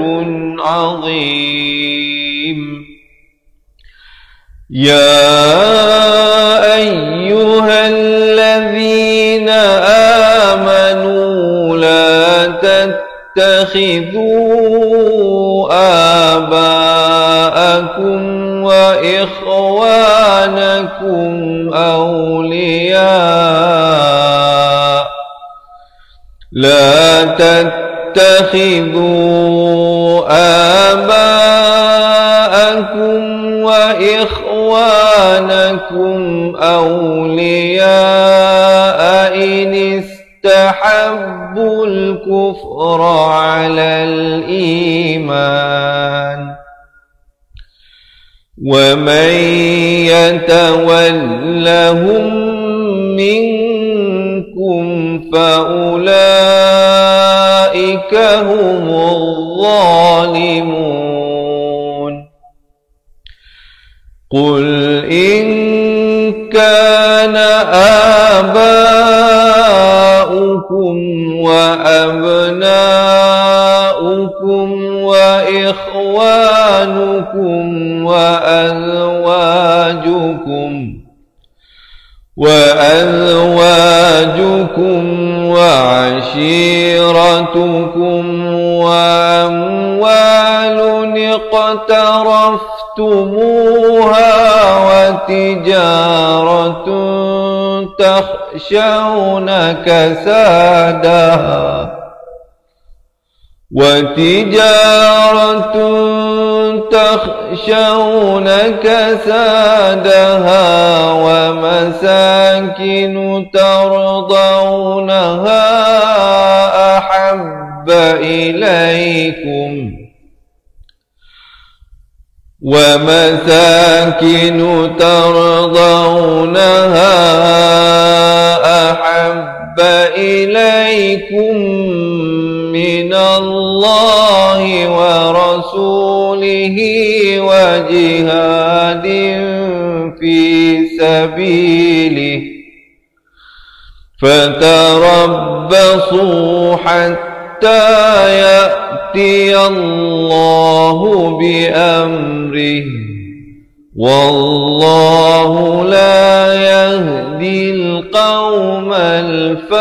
عظيم يا أيها الذين آمنوا لا تتخذوا آباءكم وإخوانكم أولياء لا تتخذوا آباءكم وإخوانكم أولياء إن استحبوا الكفر على الإيمان ومن يتولهم منكم فأولئك هم الظالمون قل إن كان آباؤكم وأبناؤكم وإخوانكم وأزواجكم وعشيرتكم وأموال اقترفتموها وتجارة تخشون كسادها ومساكن ترضونها أحب إليكم من الله ورسوله وجهاد في سبيله فتربصوا حتى يأتي الله بأمره والله لا يهدي القوم الفاسقين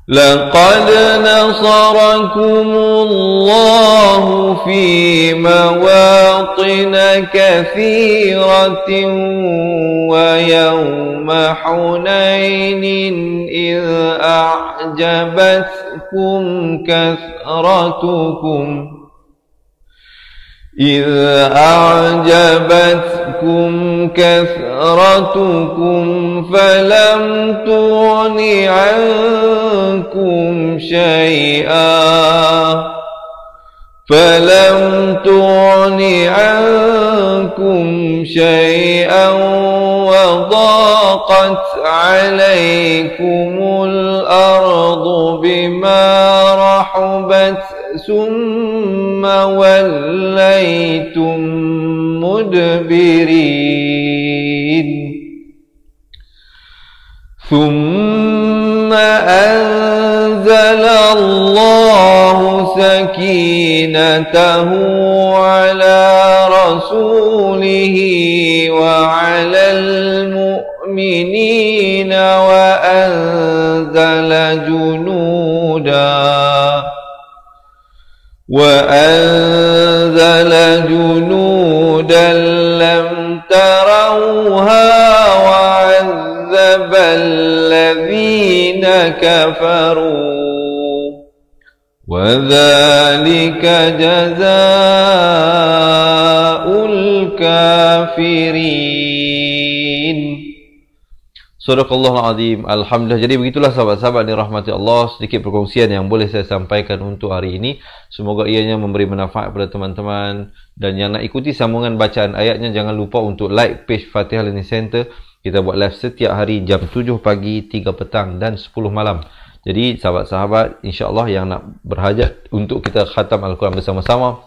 لقد نصركم الله في مواطن كثيرة ويوم حنين إذ أعجبتكم كثرتكم فلم تغن عنكم شيئا وضاقت عليكم الأرض بما رحبت ثم وليتم مدبرين ثم أنزل الله سكينته على رسوله وعلى المؤمنين وأنزل جنودا لم تروها وعذب الذين كفروا وَذَلِكَ جَزَاءُ الْكَافِرِينَ. Sadaqallahul Azim. Alhamdulillah. Jadi begitulah sahabat-sahabat dirahmati Allah, sedikit perkongsian yang boleh saya sampaikan untuk hari ini. Semoga ianya memberi manfaat kepada teman-teman, dan yang nak ikuti sambungan bacaan ayatnya jangan lupa untuk like page Fatihah Learning Center. Kita buat live setiap hari jam 7 pagi, 3 petang dan 10 malam. Jadi sahabat-sahabat insya-Allah yang nak berhajat untuk kita khatam Al-Quran bersama-sama,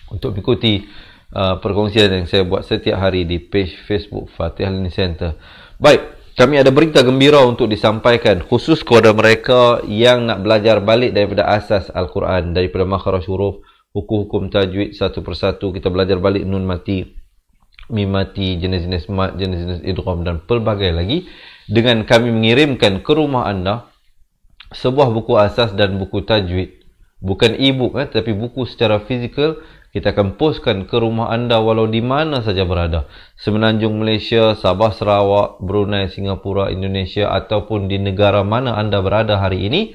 untuk mengikuti perkongsian yang saya buat setiap hari di page Facebook Fatihah Learning Center. Baik, kami ada berita gembira untuk disampaikan khusus kepada mereka yang nak belajar balik daripada asas Al-Quran, daripada makhraj huruf, hukum-hukum tajwid satu persatu. Kita belajar balik nun mati, mim mati, jenis-jenis mat, jenis-jenis idgham dan pelbagai lagi, dengan kami mengirimkan ke rumah anda sebuah buku asas dan buku tajwid. Bukan e-book tapi buku secara fizikal. Kita akan postkan ke rumah anda walau di mana saja berada. Semenanjung Malaysia, Sabah, Sarawak, Brunei, Singapura, Indonesia, ataupun di negara mana anda berada hari ini.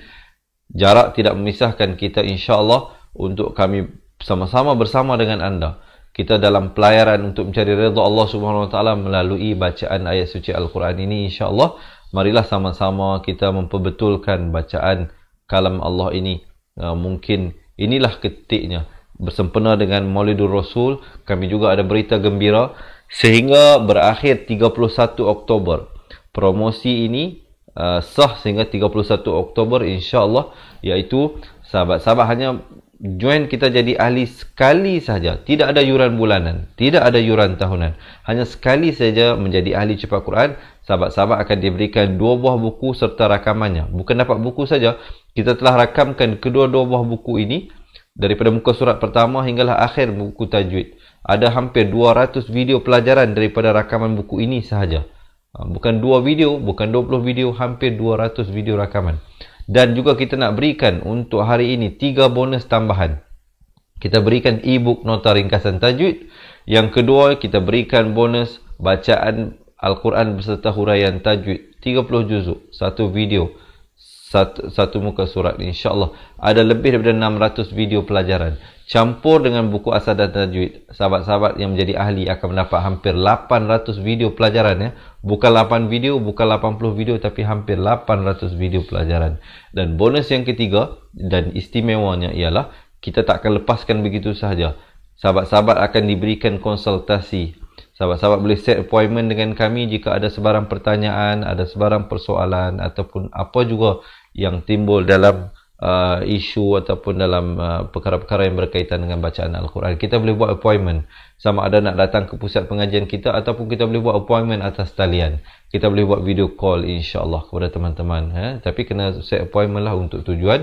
Jarak tidak memisahkan kita, insya-Allah, untuk kami sama-sama bersama dengan anda. Kita dalam pelayaran untuk mencari redha Allah Subhanahu Wa Taala melalui bacaan ayat suci Al-Quran ini, insya-Allah. Marilah sama-sama kita memperbetulkan bacaan kalam Allah ini. Mungkin inilah ketiknya. Bersempena dengan Maulidur Rasul, kami juga ada berita gembira sehingga berakhir 31 Oktober. Promosi ini sah sehingga 31 Oktober insya-Allah, iaitu sahabat-sahabat hanya join kita jadi ahli sekali saja. Tidak ada yuran bulanan, tidak ada yuran tahunan. Hanya sekali saja menjadi ahli cepat Quran. Sahabat-sahabat akan diberikan 2 buah buku serta rakamannya. Bukan dapat buku saja, kita telah rakamkan kedua-dua buah buku ini daripada muka surat pertama hinggalah akhir buku tajwid. Ada hampir 200 video pelajaran daripada rakaman buku ini sahaja. Bukan 2 video, bukan 20 video, hampir 200 video rakaman. Dan juga kita nak berikan untuk hari ini 3 bonus tambahan. Kita berikan e-book nota ringkasan tajwid. Yang kedua, kita berikan bonus bacaan Al-Quran beserta huraian tajwid 30 juzuk, 1 video, satu muka surat, insya-Allah. Ada lebih daripada 600 video pelajaran campur dengan buku asal dan tajwid. Sahabat-sahabat yang menjadi ahli akan mendapat hampir 800 video pelajaran, bukan 8 video, bukan 80 video, tapi hampir 800 video pelajaran. Dan bonus yang ketiga dan istimewanya ialah kita tak akan lepaskan begitu sahaja. Sahabat-sahabat akan diberikan konsultasi. Sahabat-sahabat boleh set appointment dengan kami jika ada sebarang pertanyaan, ada sebarang persoalan ataupun apa juga yang timbul dalam isu ataupun dalam perkara-perkara yang berkaitan dengan bacaan Al-Quran. Kita boleh buat appointment, sama ada nak datang ke pusat pengajian kita ataupun kita boleh buat appointment atas talian. Kita boleh buat video call insya-Allah kepada teman-teman. Tapi kena set appointment lah untuk tujuan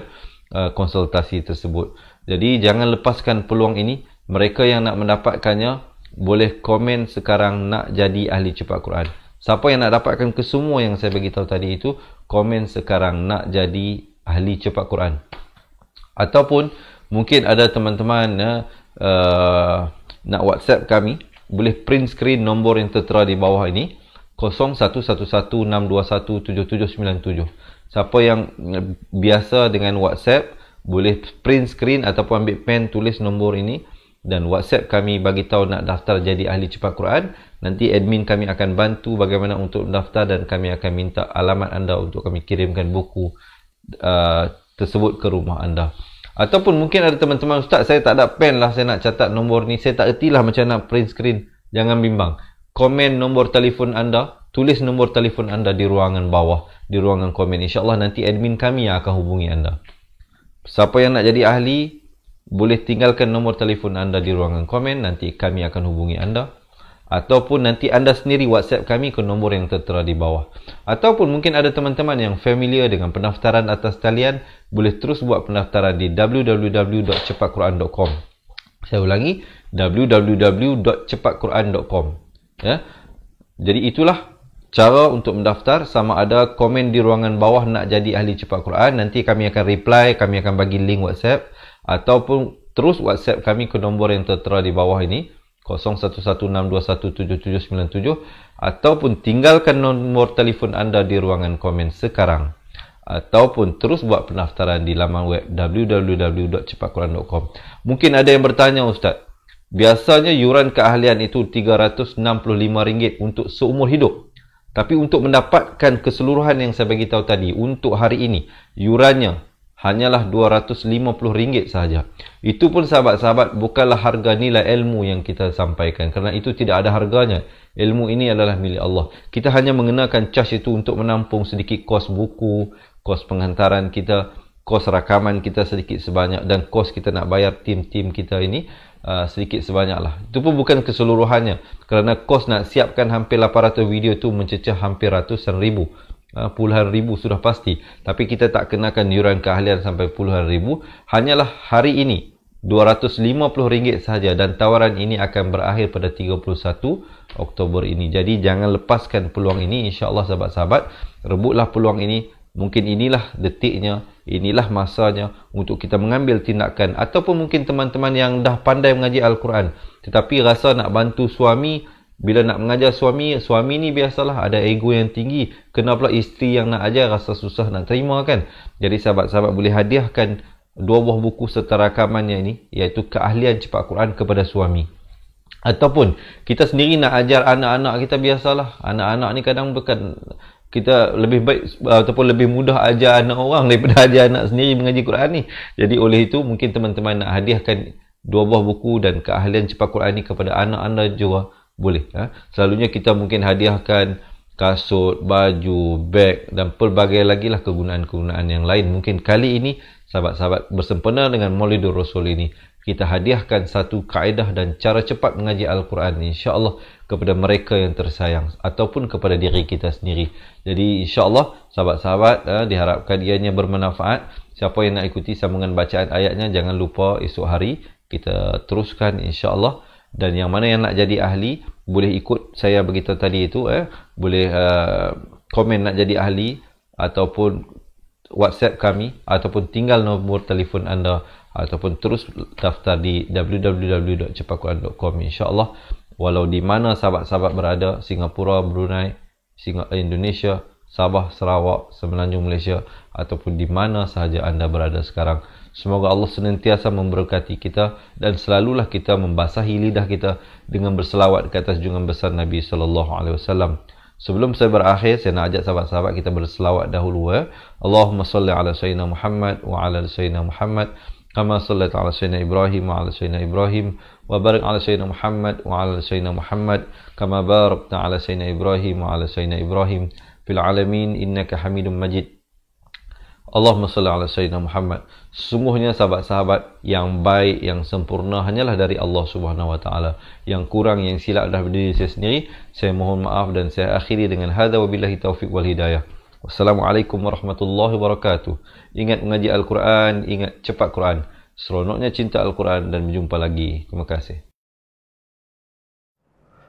konsultasi tersebut. Jadi jangan lepaskan peluang ini. Mereka yang nak mendapatkannya boleh komen sekarang nak jadi ahli cepat Quran. Siapa yang nak dapatkan kesemua yang saya bagi tahu tadi itu, komen sekarang nak jadi ahli cepat Quran. Ataupun mungkin ada teman-teman nak WhatsApp kami, boleh print screen nombor yang tertera di bawah ini, 0111621777. Siapa yang biasa dengan WhatsApp boleh print screen ataupun ambil pen tulis nombor ini dan WhatsApp kami bagi tahu nak daftar jadi ahli cepat Quran. Nanti admin kami akan bantu bagaimana untuk mendaftar dan kami akan minta alamat anda untuk kami kirimkan buku tersebut ke rumah anda. Ataupun mungkin ada teman-teman, Ustaz saya tak ada pen lah, saya nak catat nombor ni, saya tak erti lah macam nak print screen. Jangan bimbang, komen nombor telefon anda, tulis nombor telefon anda di ruangan bawah, di ruangan komen. InsyaAllah nanti admin kami yang akan hubungi anda. Siapa yang nak jadi ahli, boleh tinggalkan nombor telefon anda di ruangan komen, nanti kami akan hubungi anda. Ataupun nanti anda sendiri WhatsApp kami ke nombor yang tertera di bawah. Ataupun mungkin ada teman-teman yang familiar dengan pendaftaran atas talian, boleh terus buat pendaftaran di www.cepatquran.com. Saya ulangi, www.cepatquran.com. Jadi itulah cara untuk mendaftar. Sama ada komen di ruangan bawah nak jadi ahli cepat Quran, nanti kami akan reply, kami akan bagi link WhatsApp. Ataupun terus WhatsApp kami ke nombor yang tertera di bawah ini, 0116217797, ataupun tinggalkan nombor telefon anda di ruangan komen sekarang. ataupun terus buat pendaftaran di laman web www.cepatquran.com. Mungkin ada yang bertanya, Ustaz, biasanya yuran keahlian itu RM365 untuk seumur hidup. Tapi untuk mendapatkan keseluruhan yang saya bagi tahu tadi, untuk hari ini, yurannya hanyalah RM250 sahaja. Itu pun sahabat-sahabat bukanlah harga nilai ilmu yang kita sampaikan, kerana itu tidak ada harganya. Ilmu ini adalah milik Allah. Kita hanya mengenakan cas itu untuk menampung sedikit kos buku, kos penghantaran kita, kos rakaman kita sedikit sebanyak, dan kos kita nak bayar tim-tim kita ini sedikit sebanyak lah. Itu pun bukan keseluruhannya, kerana kos nak siapkan hampir 800 video itu mencecah hampir ratusan ribu, puluhan ribu sudah pasti. Tapi kita tak kenakan yuran keahlian sampai puluhan ribu. Hanyalah hari ini RM250 sahaja, dan tawaran ini akan berakhir pada 31 Oktober ini. Jadi jangan lepaskan peluang ini, insya-Allah sahabat-sahabat. Rebutlah peluang ini. Mungkin inilah detiknya, inilah masanya untuk kita mengambil tindakan. Ataupun mungkin teman-teman yang dah pandai mengaji Al-Quran, tetapi rasa nak bantu suami, bila nak mengajar suami ni biasalah ada ego yang tinggi. Kena pula isteri yang nak ajar, rasa susah nak terima kan. Jadi sahabat-sahabat boleh hadiahkan 2 buah buku serta rakamannya ini, iaitu Keahlian Cepat Quran kepada suami. Ataupun kita sendiri nak ajar anak-anak kita, biasalah anak-anak ni kadang bukan, kita lebih baik ataupun lebih mudah ajar anak orang daripada ajar anak sendiri mengaji Quran ni. Jadi oleh itu mungkin teman-teman nak hadiahkan 2 buah buku dan Keahlian Cepat Quran ni kepada anak anda juga boleh. Selalunya kita mungkin hadiahkan kasut, baju, beg dan pelbagai lagi lah kegunaan-kegunaan yang lain. Mungkin kali ini sahabat-sahabat bersempena dengan Maulidur Rasul ini, kita hadiahkan satu kaedah dan cara cepat mengaji Al-Quran, insya-Allah, kepada mereka yang tersayang ataupun kepada diri kita sendiri. Jadi insya-Allah sahabat-sahabat, diharapkan ianya bermanfaat. Siapa yang nak ikuti sambungan bacaan ayatnya, jangan lupa esok hari kita teruskan insya-Allah. Dan yang mana yang nak jadi ahli, boleh ikut saya beritahu tadi itu, boleh komen nak jadi ahli, ataupun WhatsApp kami, ataupun tinggal nombor telefon anda, ataupun terus daftar di www.cepatquran.com, insya-Allah. Walau di mana sahabat-sahabat berada, Singapura, Brunei, Indonesia, Sabah, Sarawak, Semenanjung Malaysia, ataupun di mana sahaja anda berada sekarang. Semoga Allah senantiasa memberkati kita dan selalulah kita membasahi lidah kita dengan berselawat ke atas junjungan besar Nabi sallallahu alaihi wasallam. Sebelum saya berakhir, saya nak ajak sahabat-sahabat kita berselawat dahulu. Allahumma salli ala sayyidina Muhammad wa ala sayyidina Muhammad kama sallaita ala sayyidina Ibrahim wa ala sayyidina Ibrahim wa barik ala sayyidina Muhammad wa ala sayyidina Muhammad kama barakta ala sayyidina Ibrahim wa ala sayyidina Ibrahim fil alamin innaka Hamidum Majid. Allahumma salli ala sayyidina Muhammad. Sesungguhnya sahabat-sahabat yang baik, yang sempurna hanyalah dari Allah Subhanahu wa taala. Yang kurang, yang silap adalah diri saya sendiri. Saya mohon maaf dan saya akhiri dengan hadza wabillahi taufik wal hidayah. Wassalamualaikum warahmatullahi wabarakatuh. Ingat mengaji Al-Quran, ingat cepat Quran. Seronoknya cinta Al-Quran, dan berjumpa lagi. Terima kasih.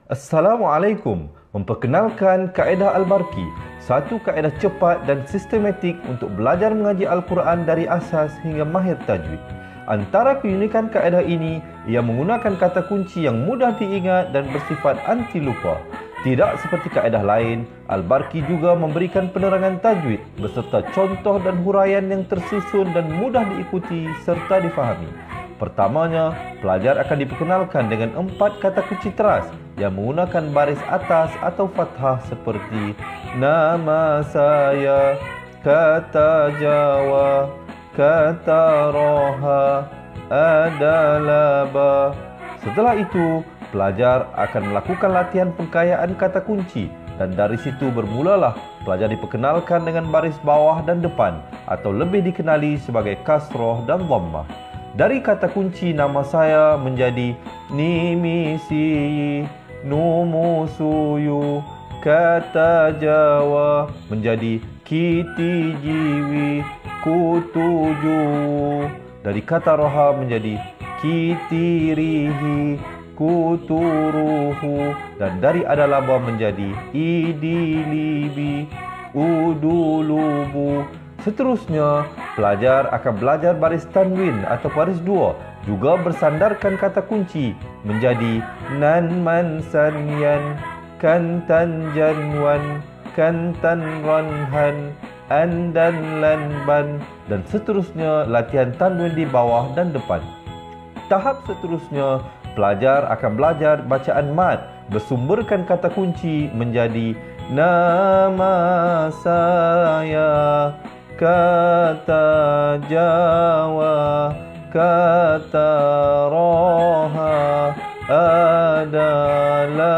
Assalamualaikum. Memperkenalkan kaedah Al-Barki, satu kaedah cepat dan sistematik untuk belajar mengaji Al-Quran dari asas hingga mahir tajwid. Antara keunikan kaedah ini, ia menggunakan kata kunci yang mudah diingat dan bersifat anti lupa. Tidak seperti kaedah lain, Al-Barki juga memberikan penerangan tajwid beserta contoh dan huraian yang tersusun dan mudah diikuti serta difahami. Pertamanya, pelajar akan diperkenalkan dengan 4 kata kunci teras yang menggunakan baris atas atau fathah seperti nama saya, kata Jawa, kata Roha, adalah ba. Setelah itu, pelajar akan melakukan latihan pengkayaan kata kunci, dan dari situ bermulalah pelajar diperkenalkan dengan baris bawah dan depan, atau lebih dikenali sebagai kasroh dan dhammah. Dari kata kunci nama saya menjadi nimisi, numusuyu. Kata Jawa menjadi kiti jiwi, kutuju. Dari kata roha menjadi kitirihi, kuturuhu. Dan dari adalaba menjadi idilibi, udulubu. Seterusnya, pelajar akan belajar baris tanwin atau baris dua, juga bersandarkan kata kunci menjadi nan man sanyan, kantan janwan, kantan ranhan, an dan lan ban, dan seterusnya latihan tanwin di bawah dan depan. Tahap seterusnya, pelajar akan belajar bacaan mad bersumberkan kata kunci menjadi nama saya, kata Jawa, kata roha adalah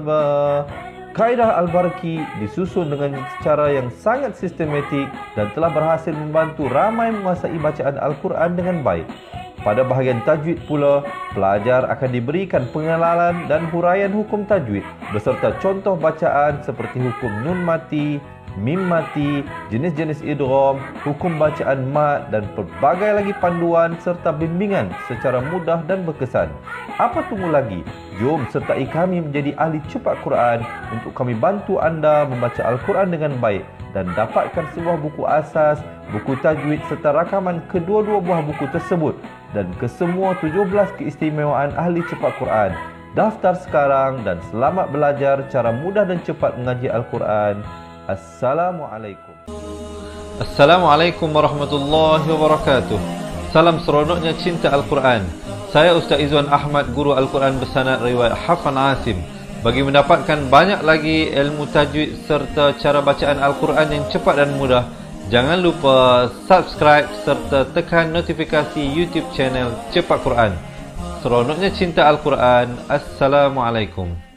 ba. Kaedah Al-Barki disusun dengan cara yang sangat sistematik dan telah berhasil membantu ramai menguasai bacaan Al-Quran dengan baik. Pada bahagian tajwid pula, pelajar akan diberikan pengenalan dan huraian hukum tajwid beserta contoh bacaan seperti hukum nun mati, mim mati, jenis-jenis idgham, hukum bacaan mad dan pelbagai lagi panduan serta bimbingan secara mudah dan berkesan. Apa tunggu lagi? Jom sertai kami menjadi ahli cepat Quran untuk kami bantu anda membaca Al-Quran dengan baik dan dapatkan sebuah buku asas, buku tajwid serta rakaman kedua-dua buah buku tersebut dan kesemua 17 keistimewaan ahli cepat Quran. Daftar sekarang dan selamat belajar cara mudah dan cepat mengaji Al-Quran. Assalamualaikum. Assalamualaikum warahmatullahi wabarakatuh. Salam seronoknya cinta Al-Quran. Saya Ustaz Izwan Ahmad, guru Al-Quran bersanad riwayat Hafan Asim. Bagi mendapatkan banyak lagi ilmu tajwid serta cara bacaan Al-Quran yang cepat dan mudah, jangan lupa subscribe serta tekan notifikasi YouTube channel Cepat Quran. Seronoknya cinta Al-Quran. Assalamualaikum.